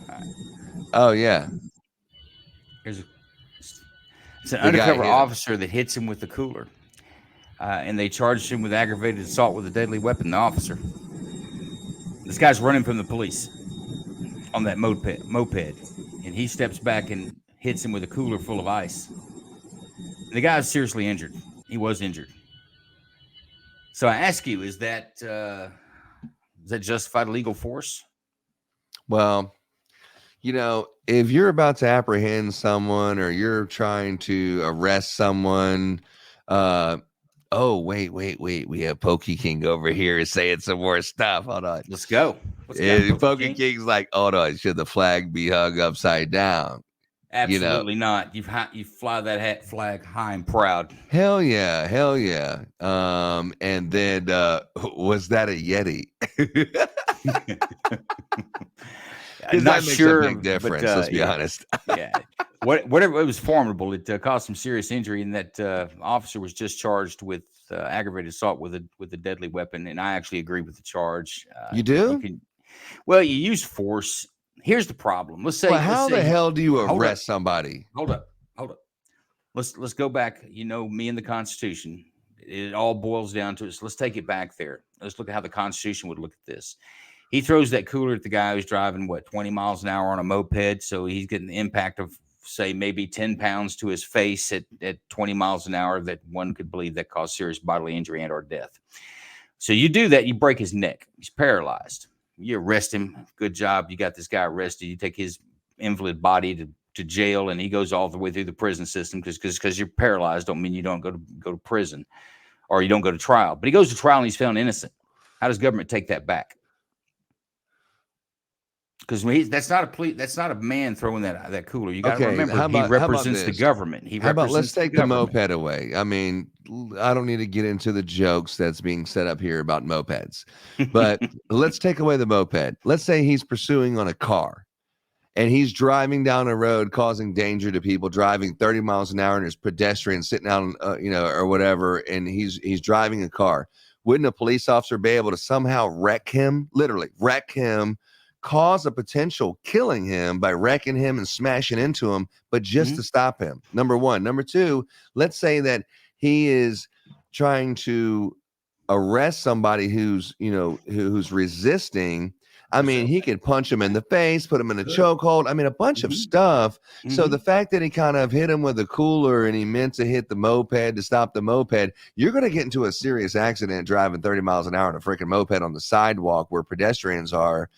[SPEAKER 2] All right.
[SPEAKER 1] Oh yeah.
[SPEAKER 2] It's an undercover officer that hits him with the cooler, and they charged him with aggravated assault with a deadly weapon. The officer. This guy's running from the police on that moped, and he steps back and hits him with a cooler full of ice. The guy is seriously injured. He was injured. So I ask you, is that justified legal force?
[SPEAKER 1] Well, if you're about to apprehend someone or you're trying to arrest someone, oh, wait. We have Pokey King over here saying some more stuff. Hold on.
[SPEAKER 2] Let's go.
[SPEAKER 1] Pokey King's like, hold on. Should the flag be hung upside down?
[SPEAKER 2] Absolutely not. You fly that flag high and proud.
[SPEAKER 1] Hell yeah. And then was that a Yeti?
[SPEAKER 2] I'm not sure.
[SPEAKER 1] A big difference. Let's be honest.
[SPEAKER 2] Yeah. Whatever, it was formidable. It caused some serious injury, and that officer was just charged with aggravated assault with a deadly weapon. And I actually agree with the charge.
[SPEAKER 1] You do?
[SPEAKER 2] You use force. Here's the problem. Let's say,
[SPEAKER 1] how the hell do you arrest somebody?
[SPEAKER 2] Hold up. Let's go back. Me and the Constitution. It all boils down to us. Let's take it back there. Let's look at how the Constitution would look at this. He throws that cooler at the guy who's driving 20 miles an hour on a moped, so he's getting the impact of, say, maybe 10 pounds to his face at 20 miles an hour. That one could believe that caused serious bodily injury and/or death. So you do that, you break his neck. He's paralyzed. You arrest him. Good job. You got this guy arrested. You take his invalid body to jail, and he goes all the way through the prison system because you're paralyzed. Don't mean you don't go to prison or you don't go to trial. But he goes to trial and he's found innocent. How does government take that back? Because that's not a man throwing that cooler. You got to remember, he represents the government.
[SPEAKER 1] Let's take the moped away. I mean, I don't need to get into the jokes that's being set up here about mopeds, but let's take away the moped. Let's say he's pursuing on a car and he's driving down a road causing danger to people, driving 30 miles an hour, and there's pedestrians sitting out, or whatever, and he's driving a car. Wouldn't a police officer be able to somehow literally wreck him, cause a potential killing him by wrecking him and smashing into him, but just to stop him? Number one. Number two, let's say that he is trying to arrest somebody who's resisting. I mean, he could punch him in the face, put him in a chokehold. I mean, a bunch of stuff. So the fact that he kind of hit him with a cooler and he meant to hit the moped to stop the moped, you're going to get into a serious accident driving 30 miles an hour on a freaking moped on the sidewalk where pedestrians are.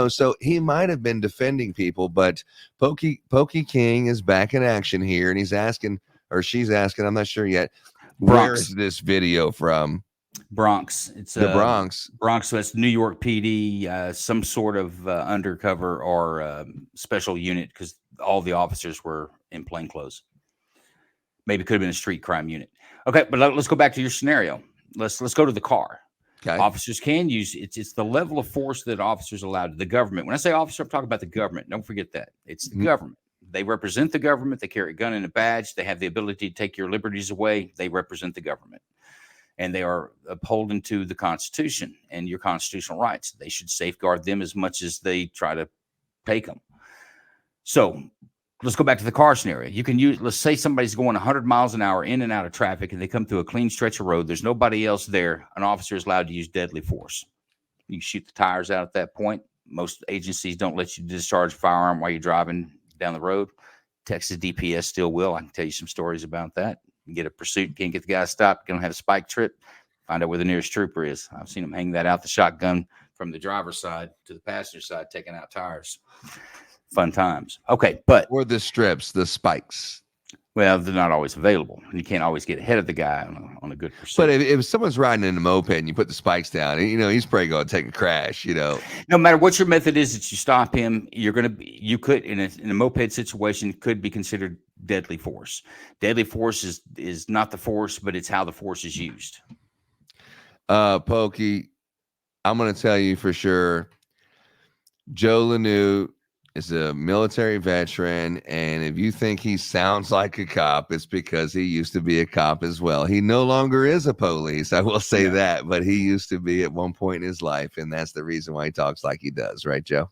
[SPEAKER 1] So he might have been defending people, but Pokey King is back in action here, and he's asking, or she's asking, I'm not sure yet, where is this video from?
[SPEAKER 2] Bronx. It's
[SPEAKER 1] the Bronx.
[SPEAKER 2] So it's New York PD, some sort of undercover or special unit, because all the officers were in plain clothes. Maybe it could have been a street crime unit. Okay, but let's go back to your scenario. Let's go to the car. Okay. Officers can use it's the level of force that officers are allowed. The government. When I say officer, I'm talking about the government. Don't forget that. It's the government. They represent the government. They carry a gun and a badge. They have the ability to take your liberties away. They represent the government. And they are upholding to the Constitution and your constitutional rights. They should safeguard them as much as they try to take them. So let's go back to the car scenario. You can use, let's say somebody's going 100 miles an hour in and out of traffic and they come through a clean stretch of road. There's nobody else there. An officer is allowed to use deadly force. You shoot the tires out at that point. Most agencies don't let you discharge a firearm while you're driving down the road. Texas DPS still will. I can tell you some stories about that. You get a pursuit, can't get the guy stopped, going to have a spike trip, find out where the nearest trooper is. I've seen them hang that out the shotgun from the driver's side to the passenger side, taking out tires. Fun times. Okay, but
[SPEAKER 1] or the strips, the spikes.
[SPEAKER 2] Well, they're not always available. You can't always get ahead of the guy on a good pursuit.
[SPEAKER 1] But if someone's riding in a moped and you put the spikes down, he's probably going to take a crash. No
[SPEAKER 2] matter what your method is that you stop him, you could in a moped situation could be considered deadly force. Deadly force is not the force, but it's how the force is used.
[SPEAKER 1] Pokey, I'm going to tell you for sure, Joe Lanoux is a military veteran, and if you think he sounds like a cop, it's because he used to be a cop as well. He no longer is a police, I will say that, but he used to be at one point in his life, and that's the reason why he talks like he does, right, Joe?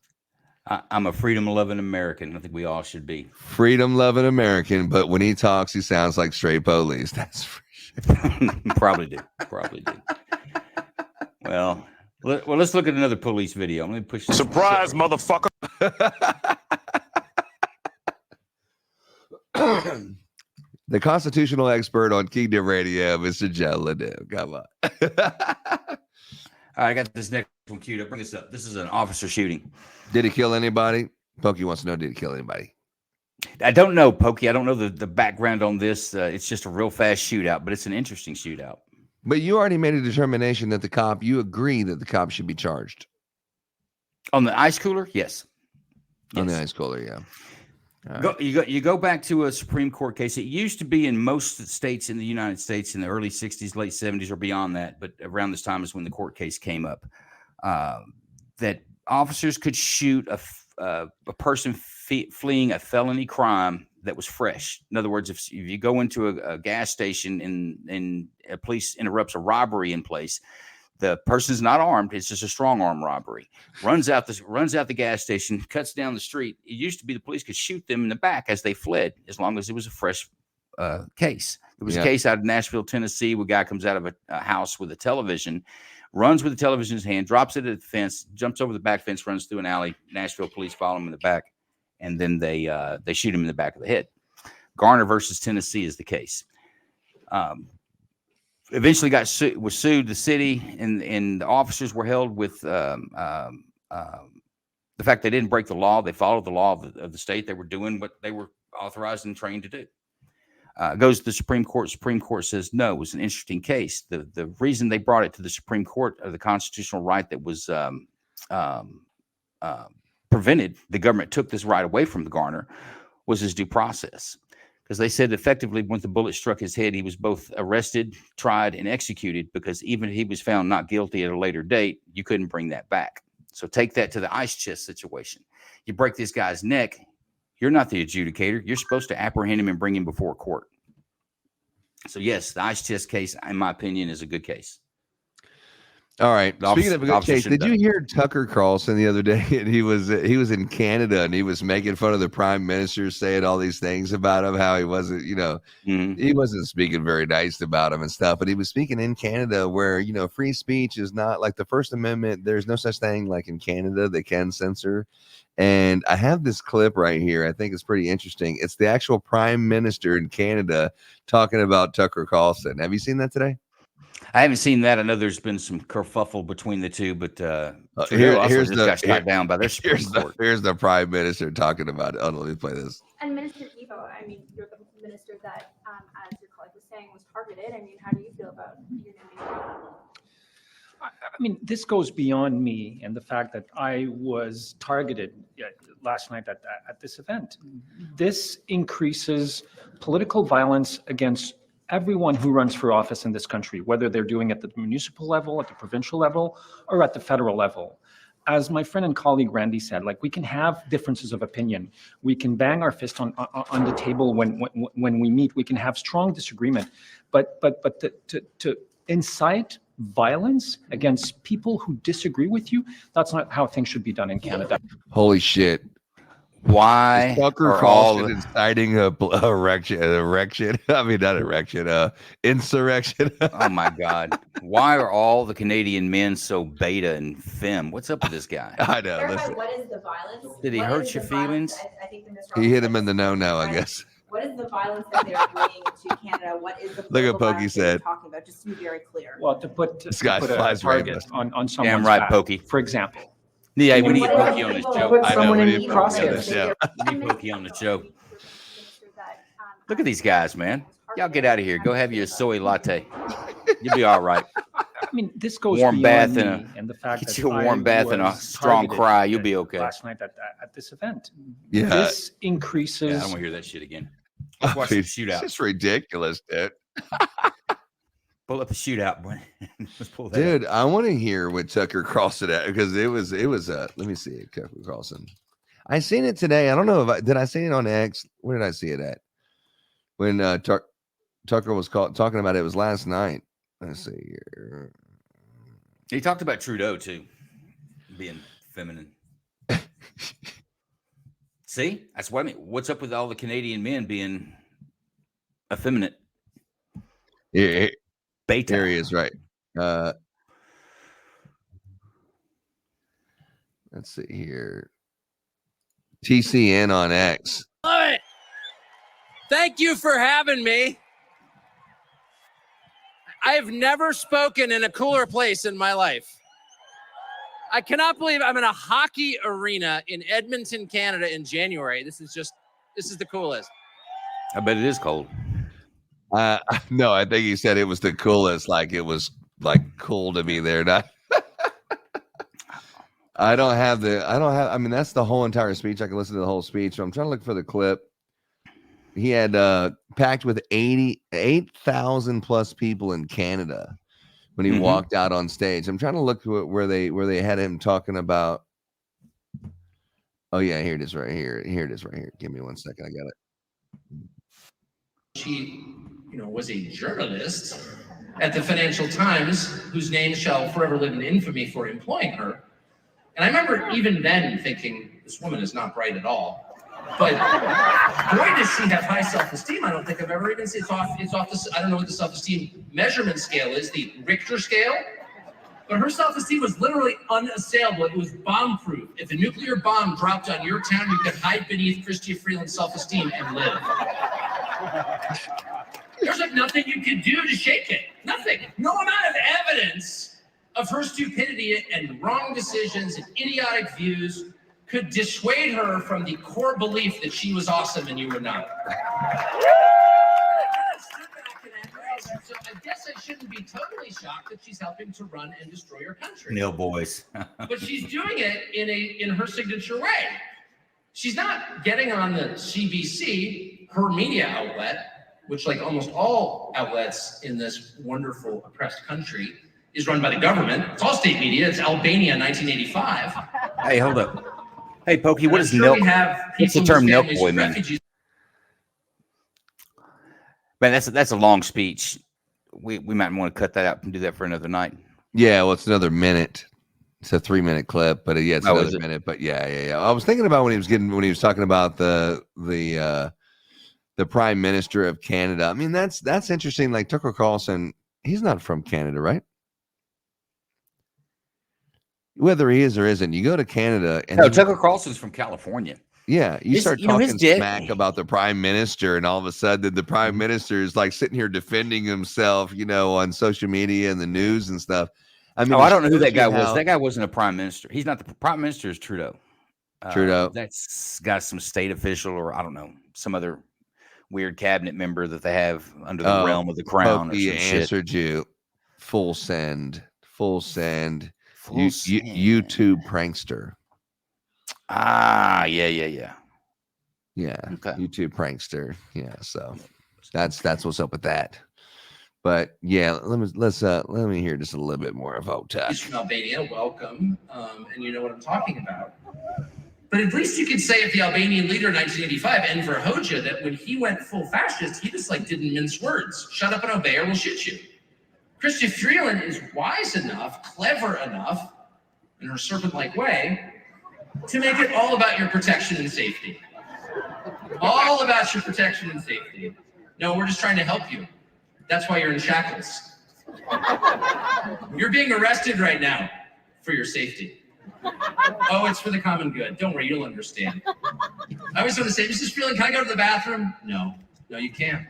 [SPEAKER 2] I'm a freedom-loving American. I think we all should be.
[SPEAKER 1] Freedom-loving American, but when he talks, he sounds like straight police. That's for sure.
[SPEAKER 2] Probably do. Well, let's look at another police video. Let me push this.
[SPEAKER 5] Surprise, motherfucker.
[SPEAKER 1] The constitutional expert on Kingdom Radio, Mr. Joe Lanoux. Come on.
[SPEAKER 2] All right, I got this next one queued up. Bring this up. This is an officer shooting.
[SPEAKER 1] Did he kill anybody? Pokey wants to know, did he kill anybody?
[SPEAKER 2] I don't know, Pokey. I don't know the background on this. It's just a real fast shootout, but it's an interesting shootout.
[SPEAKER 1] But you already made a determination that you agree that the cop should be charged.
[SPEAKER 2] On the ice cooler? Yes.
[SPEAKER 1] On the ice cooler, yeah.
[SPEAKER 2] You go back to a Supreme Court case. It used to be in most states in the United States in the early 60s, late 70s, or beyond that, but around this time is when the court case came up, that officers could shoot a person fleeing a felony crime that was fresh. In other words, if you go into a gas station and a police interrupts a robbery in place, the person's not armed. It's just a strong arm robbery. Runs out the gas station, cuts down the street. It used to be the police could shoot them in the back as they fled, as long as it was a fresh case. There was a case out of Nashville, Tennessee, where a guy comes out of a house with a television, runs with the television in his hand, drops it at the fence, jumps over the back fence, runs through an alley. Nashville police follow him in the back, and then they shoot him in the back of the head. Garner versus Tennessee is the case. Eventually was sued the city, and the officers were held with the fact they didn't break the law. They followed the law of the state. They were doing what they were authorized and trained to do. Goes to the Supreme Court. Supreme Court says no. It was an interesting case. The reason they brought it to the Supreme Court, of the constitutional right that was prevented, the government took this right away from the Garner, was his due process. Because they said effectively when the bullet struck his head, he was both arrested, tried, and executed, because even if he was found not guilty at a later date, you couldn't bring that back. So take that to the ice chest situation. You break this guy's neck, you're not the adjudicator. You're supposed to apprehend him and bring him before court. So yes, the ice chest case, in my opinion, is a good case.
[SPEAKER 1] All right. Speaking of a good case, did you hear Tucker Carlson the other day? And he was in Canada and he was making fun of the prime minister, saying all these things about him, how he wasn't, he wasn't speaking very nice about him and stuff. But he was speaking in Canada where, free speech is not like the First Amendment. There's no such thing like in Canada. They can censor. And I have this clip right here. I think it's pretty interesting. It's the actual prime minister in Canada talking about Tucker Carlson. Have you seen that today?
[SPEAKER 2] I haven't seen that. I know there's been some kerfuffle between the two, but
[SPEAKER 1] here's
[SPEAKER 2] got shot down by their Supreme Court.
[SPEAKER 1] Here's the prime minister talking about it. Oh, let me play this.
[SPEAKER 10] And Minister Evo, I mean, you're the minister that, as your colleague was saying, was targeted. I mean, how do you feel about your name?
[SPEAKER 11] I mean, this goes beyond me and the fact that I was targeted last night at this event. This increases political violence against everyone who runs for office in this country, whether they're doing it at the municipal level, at the provincial level, or at the federal level. as my friend and colleague Randy said, like we can have differences of opinion. We can bang our fist on the table when we meet. We can have strong disagreement, but to incite violence against people who disagree with you, that's not how things should be done in Canada.
[SPEAKER 1] Holy shit.
[SPEAKER 2] Why
[SPEAKER 1] Tucker
[SPEAKER 2] are
[SPEAKER 1] Carlson
[SPEAKER 2] all
[SPEAKER 1] inciting insurrection?
[SPEAKER 2] oh my God. Why are all the Canadian men so beta and femme? What's up with this guy?
[SPEAKER 1] I know.
[SPEAKER 10] Clarify
[SPEAKER 1] Listen,
[SPEAKER 10] what is the violence?
[SPEAKER 2] Did he
[SPEAKER 10] What
[SPEAKER 2] hurt
[SPEAKER 10] is
[SPEAKER 2] your
[SPEAKER 10] the violence?
[SPEAKER 2] feelings?
[SPEAKER 10] I think Mr.
[SPEAKER 1] he hit
[SPEAKER 10] Roberts
[SPEAKER 1] him in the no-no, I
[SPEAKER 10] said,
[SPEAKER 1] guess.
[SPEAKER 10] What is the violence that they're bringing to Canada? What is the
[SPEAKER 1] Look at
[SPEAKER 10] political
[SPEAKER 1] Pokey
[SPEAKER 10] violence that you're
[SPEAKER 1] said.
[SPEAKER 10] talking about? Just to be very clear.
[SPEAKER 11] Well, to put
[SPEAKER 1] This guy
[SPEAKER 11] a
[SPEAKER 1] flies
[SPEAKER 11] target
[SPEAKER 1] rainbows.
[SPEAKER 11] on someone's
[SPEAKER 2] right,
[SPEAKER 11] back,
[SPEAKER 2] Pokey.
[SPEAKER 11] for example.
[SPEAKER 2] Yeah, we
[SPEAKER 10] And
[SPEAKER 2] need
[SPEAKER 10] what is
[SPEAKER 2] Pokey
[SPEAKER 10] the
[SPEAKER 2] on this
[SPEAKER 10] people-
[SPEAKER 2] show.
[SPEAKER 11] Put
[SPEAKER 1] I know,
[SPEAKER 11] someone
[SPEAKER 1] we
[SPEAKER 11] in
[SPEAKER 1] need Pokey on
[SPEAKER 11] crosshairs.
[SPEAKER 1] this show.
[SPEAKER 2] We need Pokey on the show.
[SPEAKER 10] Minister that,
[SPEAKER 2] Look at these guys, man. Y'all get out of here. Go have your soy latte. You'll be all right.
[SPEAKER 11] I mean, this goes
[SPEAKER 2] Warm
[SPEAKER 11] beyond
[SPEAKER 2] bath and
[SPEAKER 11] me and the fact
[SPEAKER 2] get
[SPEAKER 11] that
[SPEAKER 2] you a warm
[SPEAKER 11] I
[SPEAKER 2] bath and a
[SPEAKER 11] was
[SPEAKER 2] strong
[SPEAKER 11] targeted
[SPEAKER 2] cry. You'll be okay.
[SPEAKER 11] last night at this event.
[SPEAKER 1] Yeah.
[SPEAKER 11] This
[SPEAKER 2] Yeah, I
[SPEAKER 11] increases.
[SPEAKER 2] don't want to hear that shit again. Let's watch the
[SPEAKER 1] It's
[SPEAKER 2] shootout.
[SPEAKER 1] just ridiculous, dude.
[SPEAKER 2] Pull up the shootout, boy. Let's pull that up.
[SPEAKER 1] Dude, I want to hear what Tucker Carlson at because it was let me see it, Tucker Carlson. I seen it today. I don't know if did I see it on X? Where did I see it at? When Tucker was talking about it, it was last night. Let's see here.
[SPEAKER 2] He talked about Trudeau too, being feminine. See, that's what I mean. What's up with all the Canadian men being effeminate?
[SPEAKER 1] Yeah,
[SPEAKER 2] Beta.
[SPEAKER 1] there he is, right? Let's see here. TCN on X.
[SPEAKER 12] Love it. Thank you for having me. I have never spoken in a cooler place in my life. I cannot believe I'm in a hockey arena in Edmonton, Canada in January. This is the coolest.
[SPEAKER 2] I bet it is cold.
[SPEAKER 1] No, I think he said it was the coolest. Like it was like cool to be there. Not I mean, that's the whole entire speech. I can listen to the whole speech. So I'm trying to look for the clip. He had packed with 88,000 plus people in Canada when he walked out on stage. I'm trying to look where they had him talking about. Oh yeah, here it is right here. Here it is right here. Give me 1 second. I got it.
[SPEAKER 13] She, was a journalist at the Financial Times, whose name shall forever live in infamy for employing her. And I remember even then thinking, this woman is not bright at all. But boy, does she have high self-esteem. I don't think I've ever even seen it's off this. I don't know what the self-esteem measurement scale is, the Richter scale. But her self-esteem was literally unassailable. It was bomb-proof. If a nuclear bomb dropped on your town, you could hide beneath Chrystia Freeland's self-esteem and live. There's like nothing you could do to shake it. Nothing. No amount of evidence of her stupidity and wrong decisions and idiotic views could dissuade her from the core belief that she was awesome and you were not. So I guess I shouldn't be totally shocked that she's helping to run and destroy your country.
[SPEAKER 2] Nil boys.
[SPEAKER 13] But she's doing it in her signature way. She's not getting on the CBC, her media outlet, which like almost all outlets in this wonderful oppressed country is run by the government. It's all state media. It's Albania 1985.
[SPEAKER 2] Hey, hold up. Hey, Pokey, what is
[SPEAKER 13] sure
[SPEAKER 2] milk?
[SPEAKER 13] we have
[SPEAKER 2] What's the
[SPEAKER 13] people
[SPEAKER 2] term
[SPEAKER 13] whose
[SPEAKER 2] milk
[SPEAKER 13] families
[SPEAKER 2] boy
[SPEAKER 13] are
[SPEAKER 2] mean?
[SPEAKER 13] refugees.
[SPEAKER 2] Man, that's a long speech. We might want to cut that out and do that for another night.
[SPEAKER 1] Yeah, well, it's another minute. It's a 3-minute clip, but yeah, it's
[SPEAKER 2] Oh, is
[SPEAKER 1] another
[SPEAKER 2] it?
[SPEAKER 1] minute. But yeah. I was thinking about when he was talking about the Prime Minister of Canada. I mean, that's interesting. Like Tucker Carlson, he's not from Canada, right? Whether he is or isn't, you go to Canada and
[SPEAKER 2] No, Tucker Carlson's from California.
[SPEAKER 1] yeah, you start
[SPEAKER 2] his
[SPEAKER 1] talking
[SPEAKER 2] dad-
[SPEAKER 1] smack about the Prime Minister, and all of a sudden the Prime Minister is like sitting here defending himself, on social media and the news and stuff. I mean,
[SPEAKER 2] I don't know who
[SPEAKER 1] it
[SPEAKER 2] that
[SPEAKER 1] shows
[SPEAKER 2] guy
[SPEAKER 1] you
[SPEAKER 2] was.
[SPEAKER 1] how-
[SPEAKER 2] That guy wasn't a prime minister. He's not the prime minister. Is Trudeau.
[SPEAKER 1] Trudeau.
[SPEAKER 2] That's got some state official, or I don't know, some other weird cabinet member that they have under the realm of the crown.
[SPEAKER 1] Pokey
[SPEAKER 2] or some shit.
[SPEAKER 1] answered you. Full send.
[SPEAKER 2] Full
[SPEAKER 1] YouTube prankster.
[SPEAKER 2] Yeah.
[SPEAKER 1] Yeah.
[SPEAKER 2] Okay.
[SPEAKER 1] YouTube prankster. Yeah. So that's what's up with that. But yeah, let me hear just a little bit more of Tuck.
[SPEAKER 13] He's from Albania. Welcome, and you know what I'm talking about. But at least you could say of the Albanian leader in 1985, Enver Hoxha, that when he went full fascist, he just didn't mince words. Shut up and obey, or we'll shoot you. Chrystia Freeland is wise enough, clever enough, in her serpent-like way, to make it all about your protection and safety. All about your protection and safety. No, we're just trying to help you. That's why you're in shackles. You're being arrested right now for your safety. Oh, it's for the common good. Don't worry, you'll understand. I always want to say, Mrs. Freeland, can I go to the bathroom? No, you can't.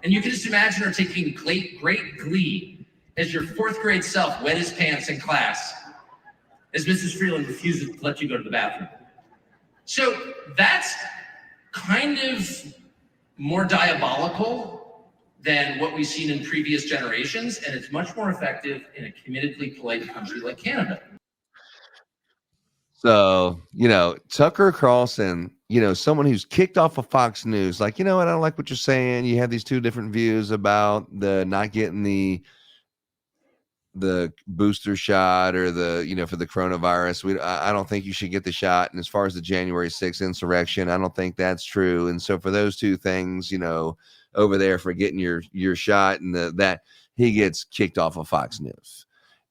[SPEAKER 13] And you can just imagine her taking great glee as your fourth grade self wet his pants in class as Mrs. Freeland refuses to let you go to the bathroom. So that's kind of more diabolical than what we've seen in previous generations, and it's much more effective in a committedly polite country like Canada.
[SPEAKER 1] So, Tucker Carlson, someone who's kicked off of Fox News, like, I don't like what you're saying. You have these two different views about the not getting the booster shot or for the coronavirus. I don't think you should get the shot. And as far as the January 6th insurrection, I don't think that's true. And so for those two things, over there for getting your shot and that he gets kicked off of Fox News.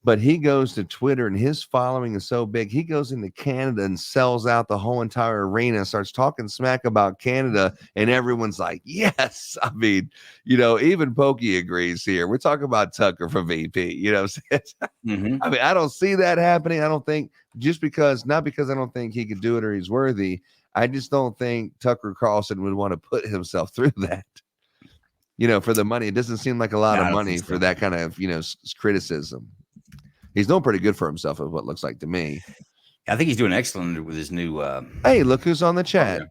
[SPEAKER 1] But he goes to Twitter and his following is so big. He goes into Canada and sells out the whole entire arena, starts talking smack about Canada. And everyone's like, yes. I mean, even Pokey agrees here. We're talking about Tucker for VP,
[SPEAKER 2] Mm-hmm.
[SPEAKER 1] I mean, I don't see that happening. I don't think not because I don't think he could do it or he's worthy. I just don't think Tucker Carlson would want to put himself through that. For the money. It doesn't seem like a lot of money for that kind of, criticism. He's doing pretty good for himself, is what it looks like to me.
[SPEAKER 2] I think he's doing excellent with his new.
[SPEAKER 1] Hey, look who's on the chat.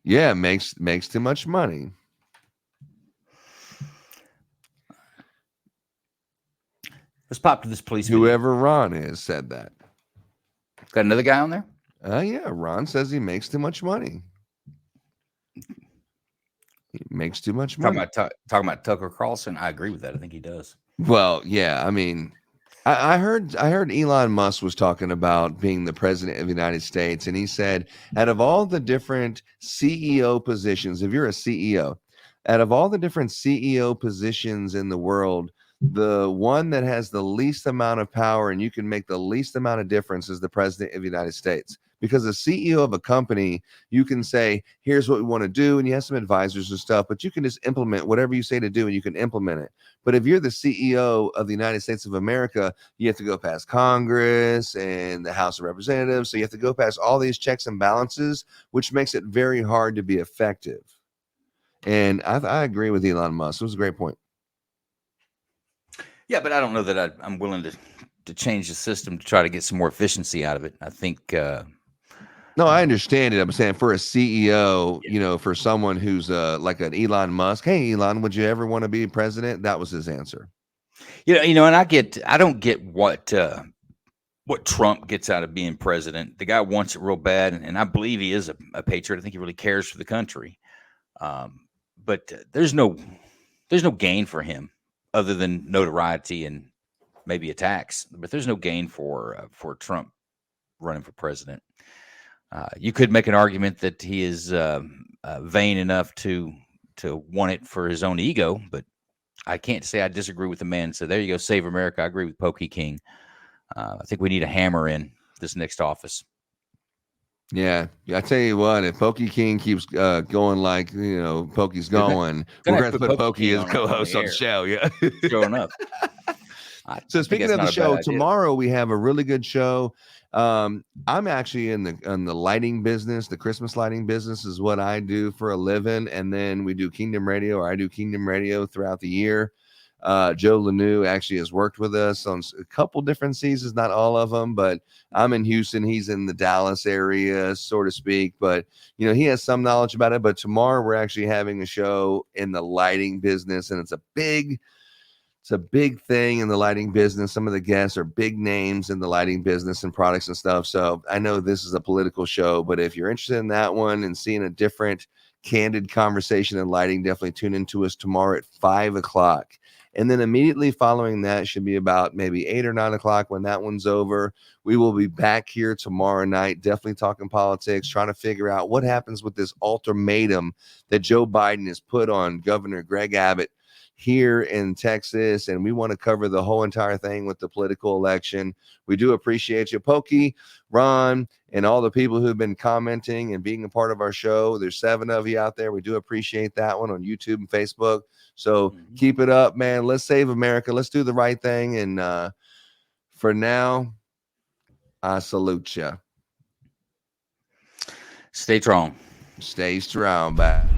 [SPEAKER 1] Yeah, makes too much money.
[SPEAKER 2] Let's pop to this police.
[SPEAKER 1] Whoever Ron is said that.
[SPEAKER 2] Got another guy on there?
[SPEAKER 1] Yeah, Ron says he makes too much money. He makes too much money.
[SPEAKER 2] Talking about Tucker Carlson, I agree with that. I think he does.
[SPEAKER 1] Well, yeah. I mean, I heard Elon Musk was talking about being the president of the United States, and he said, out of all the different CEO positions, if you're a CEO, out of all the different CEO positions in the world, the one that has the least amount of power and you can make the least amount of difference is the president of the United States. Because the CEO of a company, you can say, here's what we want to do, and you have some advisors and stuff, but you can just implement whatever you say to do and you can implement it. But if you're the CEO of the United States of America, you have to go past Congress and the House of Representatives. So you have to go past all these checks and balances, which makes it very hard to be effective. And I agree with Elon Musk. It was a great point.
[SPEAKER 2] Yeah, but I don't know that I'm willing to change the system to try to get some more efficiency out of it. I think.
[SPEAKER 1] No, I understand it. I'm saying for a CEO, for someone who's like an Elon Musk, hey, Elon, would you ever want to be president? That was his answer.
[SPEAKER 2] And I don't get what Trump gets out of being president. The guy wants it real bad, and I believe he is a patriot. I think he really cares for the country. But there's no gain for him other than notoriety and maybe a tax. But there's no gain for Trump running for president. You could make an argument that he is vain enough to want it for his own ego, but I can't say I disagree with the man. So there you go, save America. I agree with Pokey King. I think we need a hammer in this next office.
[SPEAKER 1] Yeah, I tell you what, if Pokey King keeps going like Pokey's going, we're going to put Pokey as co-host on the show. Yeah,
[SPEAKER 2] showing up.
[SPEAKER 1] So speaking of the show, tomorrow we have a really good show. I'm actually in the lighting business. The Christmas lighting business is what I do for a living, and then we do Kingdom Radio, or I do Kingdom Radio throughout the year. Joe Lanou actually has worked with us on a couple different seasons, not all of them, but I'm in Houston. He's in the Dallas area, so to speak, but he has some knowledge about it. But tomorrow we're actually having a show in the lighting business, and it's a big thing in the lighting business. Some of the guests are big names in the lighting business and products and stuff. So I know this is a political show, but if you're interested in that one and seeing a different candid conversation and lighting. Definitely tune into us tomorrow at 5 o'clock. And then immediately following that should be about maybe 8 or 9 o'clock when that one's over. We will be back here tomorrow night, definitely talking politics, trying to figure out what happens with this ultimatum that Joe Biden has put on Governor Greg Abbott here in Texas. And we want to cover the whole entire thing with the political election. We do appreciate you, Pokey, Ron, and all the people who've been commenting and being a part of our show. There's 7 of you out there. We do appreciate that one on YouTube and Facebook. So keep it up, man. Let's save America. Let's do the right thing. And for now, I salute you.
[SPEAKER 2] Stay strong.
[SPEAKER 1] Stay strong, bye.